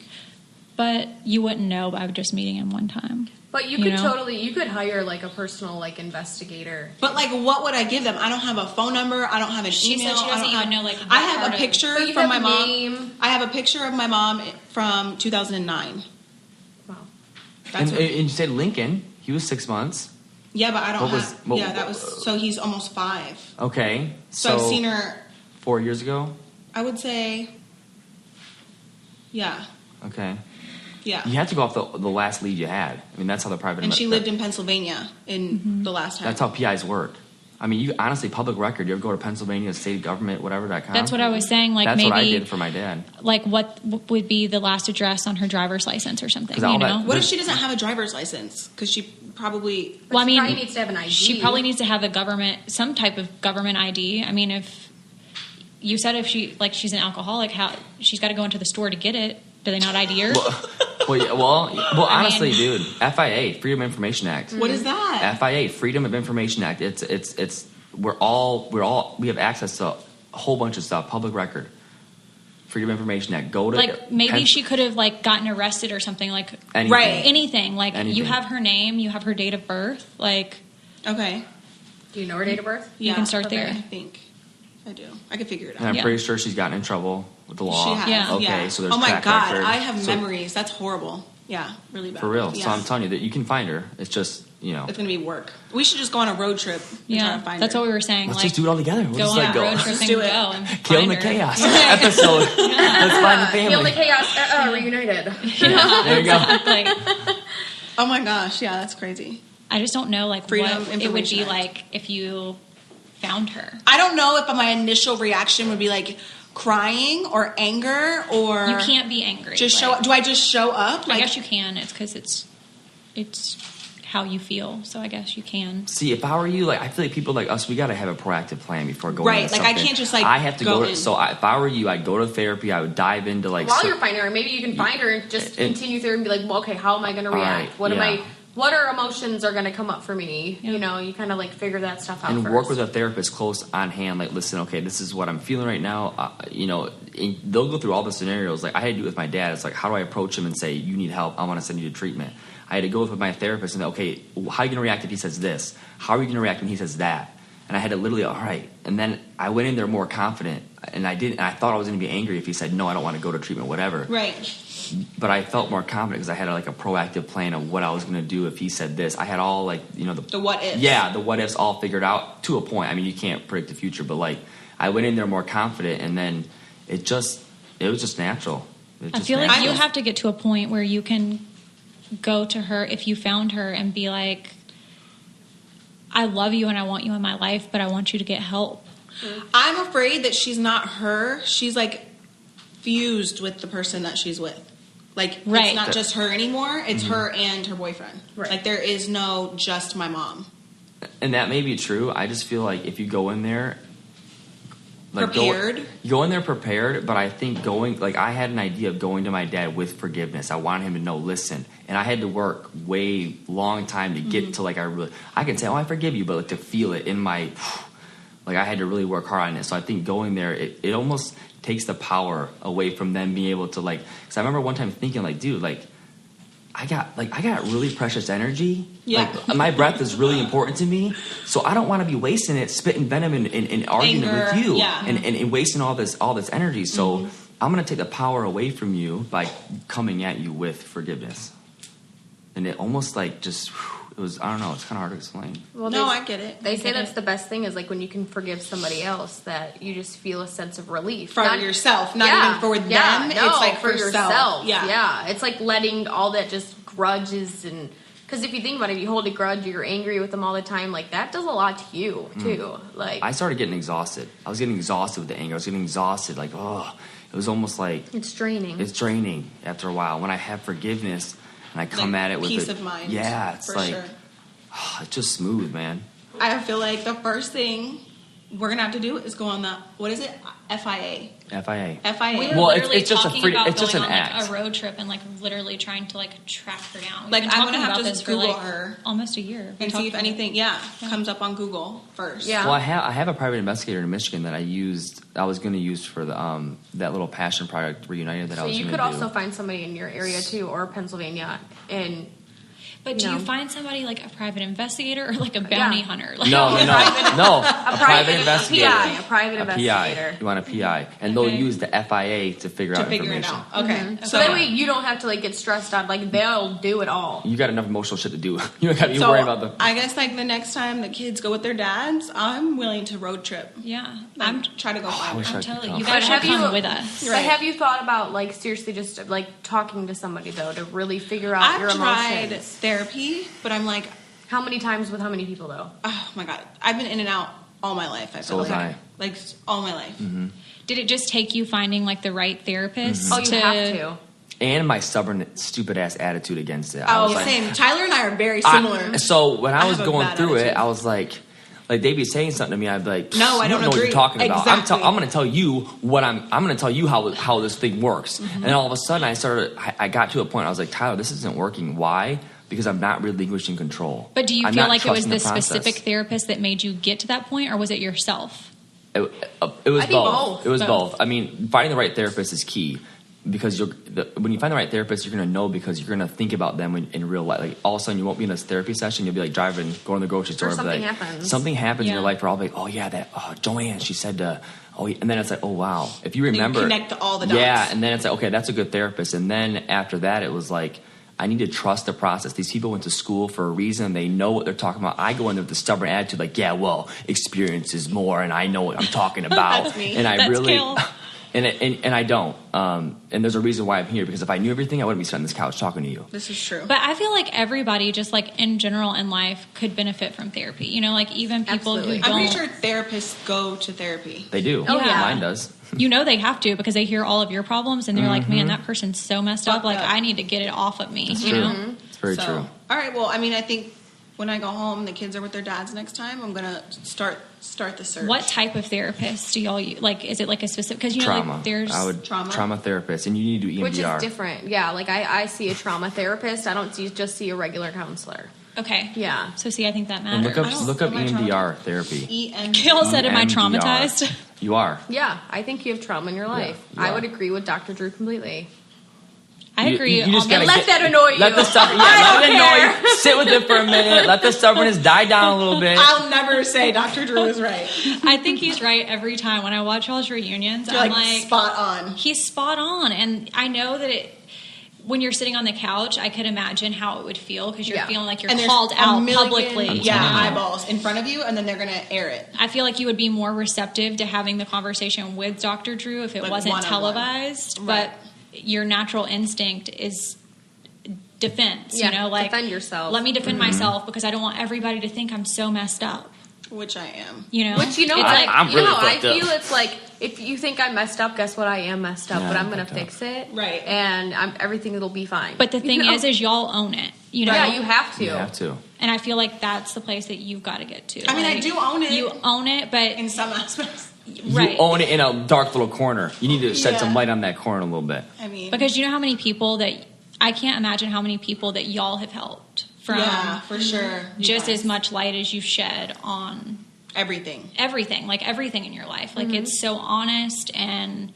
But you wouldn't know by just meeting him one time. But you could you could hire like a personal like investigator. But like, what would I give them? I don't have a phone number. I don't have an She email. said she doesn't even know, like, I have a picture But you from have my mom. name. I have a picture of my mom from 2009. Wow. That's And you said Lincoln. He was 6 months. Yeah, but I don't What have. was- that was so he's almost 5. Okay. So I've seen her. 4 years ago. I would say. Yeah. Okay. Yeah. You have to go off the last lead you had. I mean, that's how the private. And she lived in Pennsylvania in the last time. That's how PIs work. I mean, you honestly, public record. You ever go to Pennsylvania state government, whatever.com? That's what I was saying. Like, That's maybe what I did for my dad. like what would be the last address on her driver's license or something. 'Cause all You know. that- What if she doesn't have a driver's license? Because she probably. But Well, I she mean, probably needs to have an ID. She probably needs to have some type of government ID. I mean, if you said if she's an alcoholic, how she's got to go into the store to get it? Do they not ID her? Well, honestly, dude, FIA, Freedom of Information Act. What is that? FIA, Freedom of Information Act. It's we have access to a whole bunch of stuff, public record. Freedom of Information Act. Go to Like, maybe she could have like gotten arrested or something. Like, anything. Right. anything. Like, Anything. you have her name, you have her date of birth. Like, Okay. Do you know her date of birth? Yeah, can start there. I think I do. I can figure it And out. I'm Yeah. pretty sure she's gotten in trouble with the law. She has. Yeah. Okay, so there's oh my track god, record. I have So- memories. That's horrible. Yeah, really bad. For real. Yeah. So I'm telling you that you can find her. It's just, It's gonna be work. We should just go on a road trip and try yeah, to find that's her. what we were saying. let's like, just do it all together. We'll go just on like a go. road trip Let's and do go it. and Kill in find the her. chaos episode. Let's find the family. Kill the chaos. Reunited. There you go. Like, Oh my gosh, yeah, that's crazy. I just don't know like Freedom what it would Information be Act. like if you found her. I don't know if my initial reaction would be like crying or anger or You can't be angry. just show like, up. Do I just show up? I guess you can. It's because it's how you feel. So I guess you can. See, if I were you, I feel like people like us, we got to have a proactive plan before going Right, into like, I something. can't just, like, I have to go go. in. If I were you, I'd go to therapy. I would dive into While you're finding her, maybe you can find her and just continue through and be like, well, okay, how am I going to react? right, What are emotions are going to come up for me? Yeah. You know, you kind of like figure that stuff out and first. work with a therapist close on hand. Like, listen, okay, this is what I'm feeling right now. And they'll go through all the scenarios. Like I had to do it with my dad. It's like, how do I approach him and say, you need help? I want to send you to treatment. I had to go with my therapist and okay, how are you going to react if he says this? How are you going to react when he says that? And I had to literally, all right. And then I went in there more confident, and I didn't. And I thought I was going to be angry if he said, no, I don't want to go to treatment, whatever. Right. But I felt more confident because I had a proactive plan of what I was going to do if he said this. I had all The what ifs. Yeah, the what ifs all figured out to a point. I mean, you can't predict the future, but I went in there more confident, and then it was just natural. I feel like you have to get to a point where you can go to her if you found her and be like, I love you and I want you in my life, but I want you to get help. I'm afraid that she's not her. She's fused with the person that she's with. Right. It's not just her anymore. It's Mm-hmm. her and her boyfriend. Right. There is no just my mom. And that may be true. I just feel like if you go in there Prepared. go in there prepared, but I think I had an idea of going to my dad with forgiveness. I wanted him to know, listen, and I had to work way long time to get to I can say, oh, I forgive you, but to feel it in my, I had to really work hard on it. So I think going there, it almost takes the power away from them being able to because I remember one time thinking dude, I got really precious energy. Yeah. My breath is really important to me. So I don't want to be wasting it, spitting venom and arguing Anger, with you yeah. and wasting all this energy. So I'm going to take the power away from you by coming at you with forgiveness. And it almost it was, I don't know, it's kind of hard to explain. Well, No, I get it. They say that's the best thing is when you can forgive somebody else that you just feel a sense of relief. For yourself, not even for them. No, It's for yourself. Yeah. Yeah. It's like letting all that just grudges and because if you think about it, if you hold a grudge, you're angry with them all the time. That does a lot to you too. I started getting exhausted. I was getting exhausted with the anger. I was getting exhausted. It was almost it's draining. It's draining after a while. When I have forgiveness and I come at it with peace of mind. Yeah, it's for sure. it's just smooth, man. I feel like the first thing we're gonna have to do is go on the what is it? FIA. FIA. We were Well, literally it's just a talking free. about It's just going an on act. like a road trip and like literally trying to like track her down. We've Like, been I'm talking gonna have about to this just for Google like her almost a year. We and see talked if about it. anything comes up on Google first. Yeah. Well, I have a private investigator in Michigan that I was going to use for the that little passion project Reunited that I So was you going to could do. also find somebody in your area too, or Pennsylvania, and But do you find somebody like a private investigator or like a bounty hunter? Like, No. A private investigator. a private investigator. PI. You want a PI, and they'll Okay. use the FIA to figure out It information. out. Okay. So that way you don't have to like get stressed out. Like they'll do it all. You got enough emotional shit to do. You don't got to be So worried about the. I guess like the next time the kids go with their dads, I'm willing to road trip. Yeah, I'm try to go I find wish her. I I'm could telling come. you, you But guys should have you- come with us. But have you thought about like seriously just like talking to somebody though to really figure out your I've tried emotions? therapy, but I'm like, How many times with how many people though? oh my god, I've been in and out all my life. I feel So have I. like all my life. Mm-hmm. Did it just take you finding like the right therapist? Oh, you have to. And my stubborn, stupid ass attitude against it. I was like, Same. Tyler and I are very similar. So when I was have a going bad through it, attitude. I was like they'd be saying something to me. I'd be like, No, I you don't know what agree. you're talking about. Exactly. I'm going to tell you what I'm going to tell you how this thing works. Mm-hmm. And all of a sudden, I got to a point. I was like, Tyler, this isn't working. Why? Because I'm not relinquishing control. But do you I'm feel not like it was trusting the process. specific therapist that made you get to that point, or was it yourself? It was I think both. It was Both. both. I mean, finding the right therapist is key because when you find the right therapist, you're going to know because you're going to think about them in real life. Like all of a sudden, you won't be in a therapy session. You'll be like driving, going to the grocery store. something and be like, happens. Something happens in Yeah. your life where I'll be like, oh yeah, that Joanne, she said, and then it's like, oh wow, if you remember, connect all the dots. Yeah, and then it's like, okay, that's a good therapist. And then after that, it was like, I need to trust the process. These people went to school for a reason. They know what they're talking about. I go in there with the stubborn attitude, like, yeah, well, experience is more, and I know what I'm talking about. That's me. And I That's really, Kail. and I don't. And there's a reason why I'm here because if I knew everything, I wouldn't be sitting on this couch talking to you. This is true. But I feel like everybody, just like in general in life, could benefit from therapy. You know, like even people Absolutely. who I'm don't. pretty sure therapists go to therapy. They do. Oh, yeah. Mine does. You know they have to because they hear all of your problems and they're like, man, that person's so messed up. Fucked Like up. I need to get it off of me. It's you true. know? It's very So, true. All right. Well, I mean, I think when I go home, the kids are with their dads next time. I'm gonna start the search. What type of therapist do y'all use? Like, is it like a specific? Because you know, Trauma. like there's I would Trauma? trauma therapist, and you need to do EMDR. Which is different. Yeah, like I see a trauma therapist. I don't just see a regular counselor. okay. Yeah. So see, I think that And matters. look up am I EMDR therapy. Kail said, "Am I EMDR. traumatized?" You are. Yeah, I think you have trauma in your life. you I are. would agree with Dr. Drew completely. I agree. You just on gotta the- Let that annoy you. Let the stubborn, let it annoy you. Sit with it for a minute. Let the stubbornness die down a little bit. I'll never say Dr. Drew is right. I think he's right every time when I watch y'all's reunions. You're I'm like, like, spot on. he's spot on, and I know that when you're sitting on the couch, I could imagine how it would feel because you're Yeah. feeling like you're And there's called a out million, publicly. Yeah, you know? eyeballs in front of you, and then they're gonna air it. I feel like you would be more receptive to having the conversation with Dr. Drew if it Like wasn't one-on-one. televised, Right. but your natural instinct is defense. Yeah, you know, like defend yourself. Let me defend myself because I don't want everybody to think I'm so messed up. Which I am. You know, Which you know, it's like, I'm you really know, I fucked up. feel it's like if you think I'm messed up, guess what? I am messed up, Yeah, but I'm I'm gonna fucked up. fix it, Right. And everything will be fine. but the thing You know? is y'all own it. You know, yeah, you have to. You have to. and I feel like that's the place that you've got to get to. I mean, I Like, do own it. You own it, but In some aspects. right. You own it in a dark little corner. You need to shed some Yeah. light on that corner a little bit. I mean, Because you know how many people that I can't imagine how many people that y'all have helped from yeah, for sure. You just guys. as much light as you've shed on everything. everything, like everything in your life. Like it's so honest and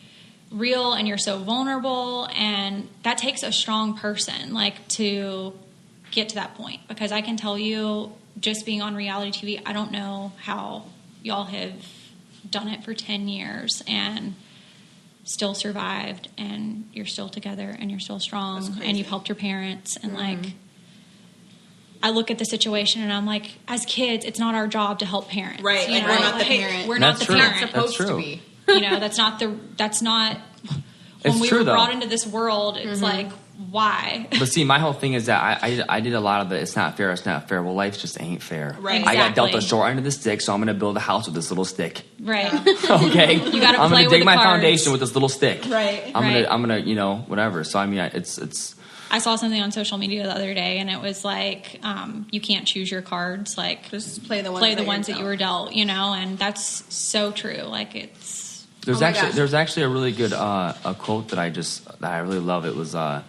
real, and you're so vulnerable, and that takes a strong person, like to get to that point. Because I can tell you, just being on reality TV, I don't know how y'all have done it for 10 years and still survived, and you're still together, and you're still That's strong, crazy. and you've helped your parents, and like. I look at the situation and I'm like, as kids, it's not our job to help parents. Right, you like, know? we're not the Like, parent. We're not That's the true. parent. That's Supposed true. to be. You know, that's not when It's we true, were though. brought into this world. It's like, why? But see, my whole thing is that I did a lot of the it's not fair, it's not fair. Well, life just ain't fair. Right. I got dealt the Exactly. short end of the stick, so I'm going to build a house with this little stick. Right. Okay, You gotta I'm play gonna with dig the my cards. foundation with this little stick. Right. I'm Right. gonna, you know, whatever. So I mean, it's I saw something on social media the other day, and it was like, you can't choose your cards. Like, just play the ones that you were dealt, you know, and that's so true. Like, it's... There's actually a really good a quote that I really love. It was, a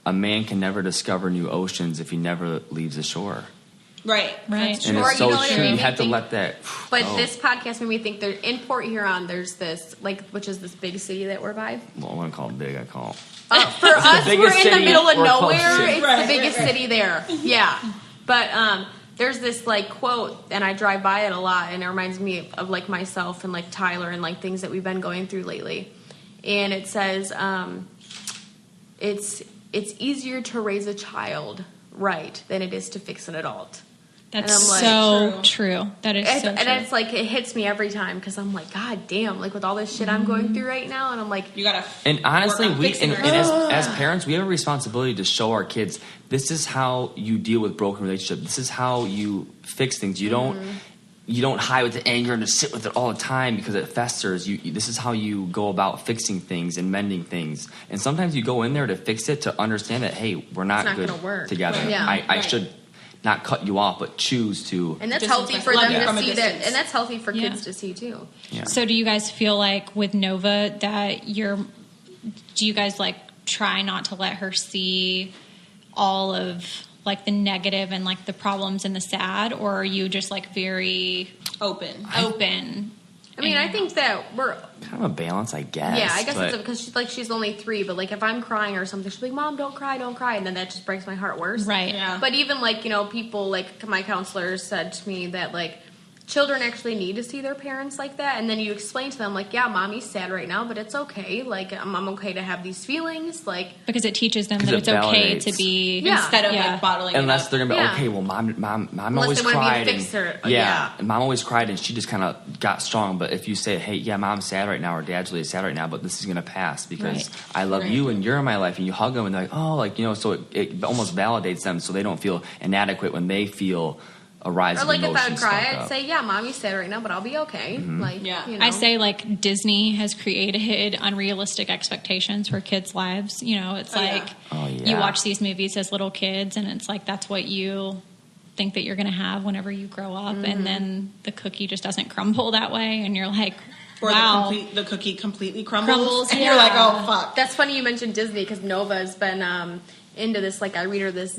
man can never discover new oceans if he never leaves the shore. Right. And it's so true. You have to let that But go. this podcast made me think there in Port Huron, there's this, like, which is this big city that we're by. Well, I wouldn't call it big. I call it. For us, we're in the middle of nowhere. It's Right, the biggest city there. Yeah. But there's this, like, quote, and I drive by it a lot, and it reminds me of, like, myself and, like, Tyler and, like, things that we've been going through lately. And it says, it's easier to raise a child right than it is to fix an adult. That's like, so true. That is so true. And it's like, it hits me every time because I'm like, God damn, like with all this shit I'm going through right now. And I'm like, you gotta. And honestly, as parents, we have a responsibility to show our kids, this is how you deal with broken relationships. This is how you fix things. You don't hide with the anger and just sit with it all the time because it festers. This is how you go about fixing things and mending things. And sometimes you go in there to fix it, to understand that, hey, we're not good together. Right. Yeah. I should not cut you off, but choose to. And that's healthy for them to see that, and that's healthy for kids to see too. Yeah. So do you guys feel like with Nova that do you guys like try not to let her see all of like the negative and like the problems and the sad, or are you just like very open? I mean, I think that we're kind of a balance, I guess. Yeah, I guess it's because she's only 3, but like if I'm crying or something, she'll be like, "Mom, don't cry," and then that just breaks my heart worse. Right. Yeah. But even like, you know, people like my counselors said to me that like children actually need to see their parents like that, and then you explain to them like, yeah, mommy's sad right now, but it's okay. Like I'm okay to have these feelings, like because it teaches them that it's okay to be instead of like bottling. Unless they're gonna be Yeah. okay. Well, mom Unless always they wanna be a cried. fixer. And mom always cried, and she just kind of got strong. But if you say, hey, yeah, mom's sad right now, or dad's really sad right now, but this is gonna pass because I love you and you're in my life, and you hug them, and they're like, oh, like, you know, so it almost validates them, so they don't feel inadequate when they feel a rise of emotions. Or like if I would cry, I'd say, yeah, mommy's sad right now, but I'll be okay. Like, you know. I say like Disney has created unrealistic expectations for kids' lives. You know, it's you watch these movies as little kids, and it's like that's what you think that you're going to have whenever you grow up, and then the cookie just doesn't crumble that way, and you're like, wow. Or the cookie completely crumbles and you're like, oh, fuck. That's funny you mentioned Disney because Nova's been into this, like I read her this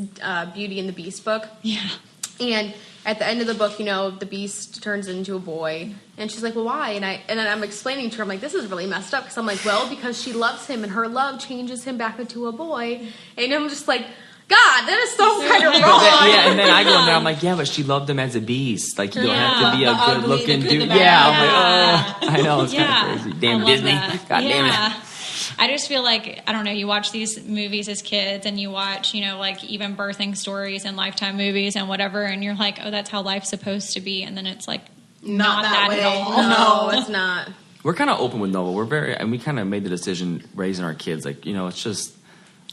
Beauty and the Beast book. Yeah. And at the end of the book, you know, the Beast turns into a boy, and she's like, "Well, why?" And then I'm explaining to her, I'm like, "This is really messed up," because I'm like, "Well, because she loves him, and her love changes him back into a boy." And I'm just like, God, that is so kind of wrong. And then I go in there, I'm like, yeah, but she loved him as a beast. Like, you don't have to be a good-looking dude. I'm like, I know, it's kind of crazy. Damn Disney. God damn it. I just feel like, I don't know, you watch these movies as kids and you watch, you know, like even birthing stories and Lifetime movies and whatever, and you're like, oh, that's how life's supposed to be. And then it's like, not that way at all. No, it's not. We're kind of open with Nova. And we kind of made the decision raising our kids, like, you know, it's just,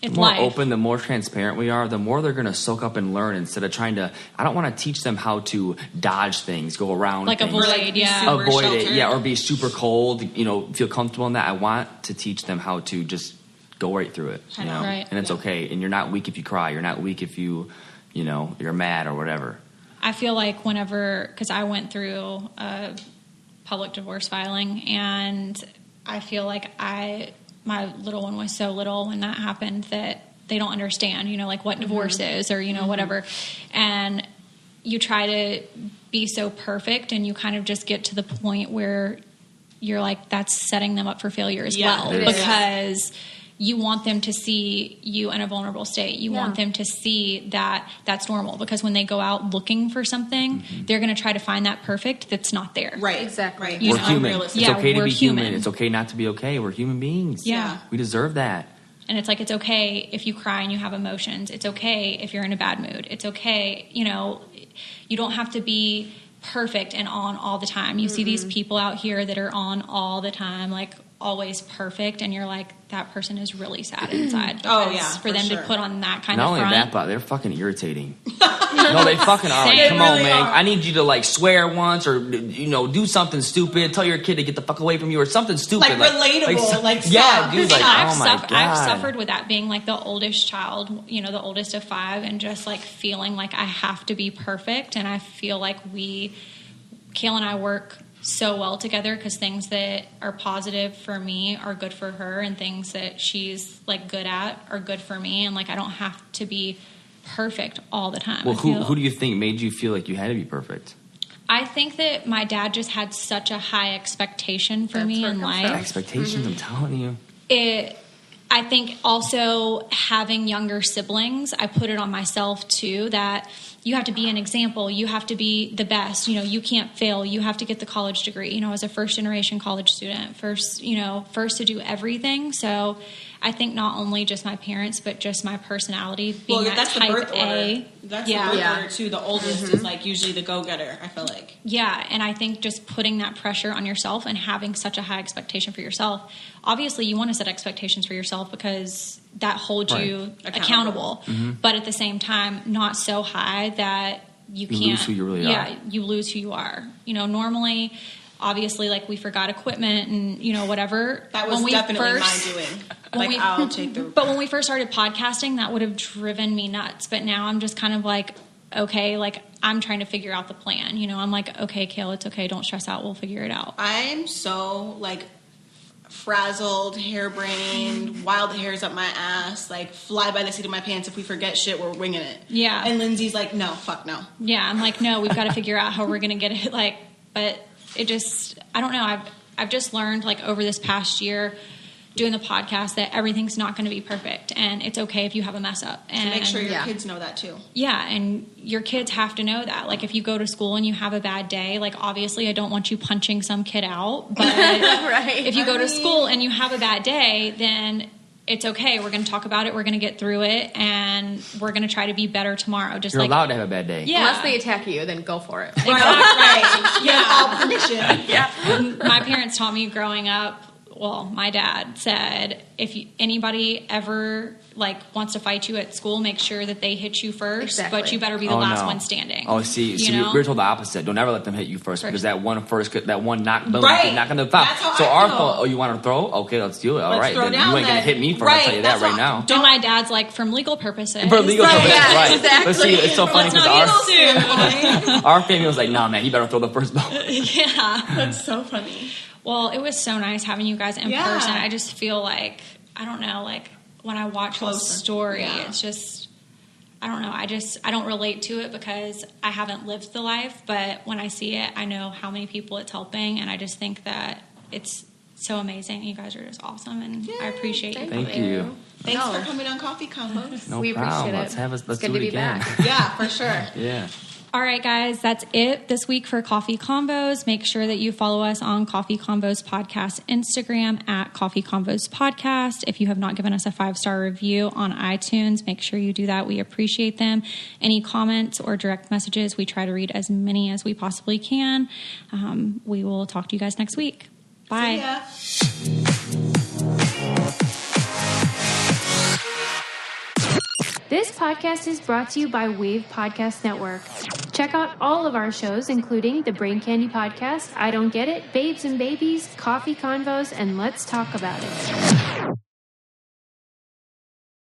the more life. open, the more transparent we are, the more they're going to soak up and learn instead of trying to, I don't want to teach them how to dodge things, go around like things. Avoid it, or be super cold, you know, feel comfortable in that. I want to teach them how to just go right through it, you know, and it's okay. And you're not weak if you cry. You're not weak if you know, you're mad or whatever. I feel like whenever, because I went through a public divorce filing, and I feel like my little one was so little when that happened that they don't understand, you know, like what divorce is or, you know, whatever. And you try to be so perfect and you kind of just get to the point where you're like, that's setting them up for failure as well. Because you want them to see you in a vulnerable state. You want them to see that that's normal, because when they go out looking for something, they're going to try to find that perfect that's not there. Right. Exactly. Right. We're human. It's okay to be human. human. It's okay not to be okay. We're human beings. Yeah. We deserve that. And it's like, it's okay if you cry and you have emotions. It's okay if you're in a bad mood. It's okay, you know, you don't have to be perfect and on all the time. You see these people out here that are on all the time, like always perfect, and you're like, that person is really sad inside. Oh, yeah, for them to put on that kind Not of only front. that, but they're fucking irritating. No, they fucking are. Like, come on, really man. are. I need you to like swear once, or do something stupid. Tell your kid to get the fuck away from you, or something stupid. Like relatable. Like yeah, stop. dude. Like, And oh my god. I've suffered with that, being like the oldest child, the oldest of 5, and just like feeling like I have to be perfect. And I feel like Kail and I work so well together, because things that are positive for me are good for her, and things that she's like good at are good for me, and like I don't have to be perfect all the time. Well, who do you think made you feel like you had to be perfect? I think that my dad just had such a high expectation for me in life. Expectations, I'm telling you. I think also having younger siblings, I put it on myself too, that you have to be an example. You have to be the best. You can't fail. You have to get the college degree. As a first generation college student, first to do everything. So I think not only just my parents, but just my personality being that's type the birth A. order. That's the birth order too. The oldest is like usually the go-getter, I feel like. Yeah, and I think just putting that pressure on yourself and having such a high expectation for yourself. Obviously, you want to set expectations for yourself because that holds you accountable. Mm-hmm. But at the same time, not so high that you can't lose who you really are. Yeah, you lose who you are. Normally, obviously, like we forgot equipment and whatever. That was definitely my doing. I'll take the. But when we first started podcasting, that would have driven me nuts. But now I'm just kind of like, okay, like I'm trying to figure out the plan. I'm like, okay, Kail, it's okay. Don't stress out. We'll figure it out. I'm so like frazzled, harebrained, wild hairs up my ass, like fly by the seat of my pants. If we forget shit, we're winging it. Yeah. And Lindsay's like, no, fuck no. Yeah, I'm like, no, we've got to figure out how we're going to get it. Like, but it just, I don't know. I've just learned like over this past year doing the podcast that everything's not going to be perfect, and it's okay if you have a mess up. And so make sure your kids know that too. Yeah, and your kids have to know that. Like if you go to school and you have a bad day, like obviously I don't want you punching some kid out, but if you go to school and you have a bad day, then it's okay. We're going to talk about it. We're going to get through it, and we're going to try to be better tomorrow. Just You're allowed to have a bad day. Yeah. Unless they attack you, then go for it. Exactly. Right. You have all permission. Yeah. And my parents taught me growing up. Well, my dad said, if anybody ever wants to fight you at school, make sure that they hit you first, but you better be the last one standing. Oh, see, we're told the opposite. Don't ever let them hit you first, because that one knock, boom, right. not going to foul. So our fault. Oh, you want to throw? Okay, let's do it. All right, then you ain't going to hit me first. I'll tell you that right now. And my dad's like, from legal purposes. For legal purposes, right? Exactly. But see, it's so funny because our family was like, nah, man, he better throw the first ball. Yeah, that's so funny. Well, it was so nice having you guys in person. I just feel like, I don't know, like when I watch the story, it's just, I don't know. I don't relate to it because I haven't lived the life. But when I see it, I know how many people it's helping. And I just think that it's so amazing. You guys are just awesome. And I appreciate you. Thank you. Thanks for coming on Coffee Combos. No we problem. appreciate it. Let's good do to it be again. back. Yeah, for sure. Yeah. All right, guys, that's it this week for Coffee Combos. Make sure that you follow us on Coffee Combos Podcast Instagram at Coffee Combos Podcast. If you have not given us a 5-star review on iTunes, make sure you do that. We appreciate them. Any comments or direct messages, we try to read as many as we possibly can. We will talk to you guys next week. Bye. See ya. This podcast is brought to you by Wave Podcast Network. Check out all of our shows, including the Brain Candy Podcast, I Don't Get It, Babes and Babies, Coffee Convos, and Let's Talk About It.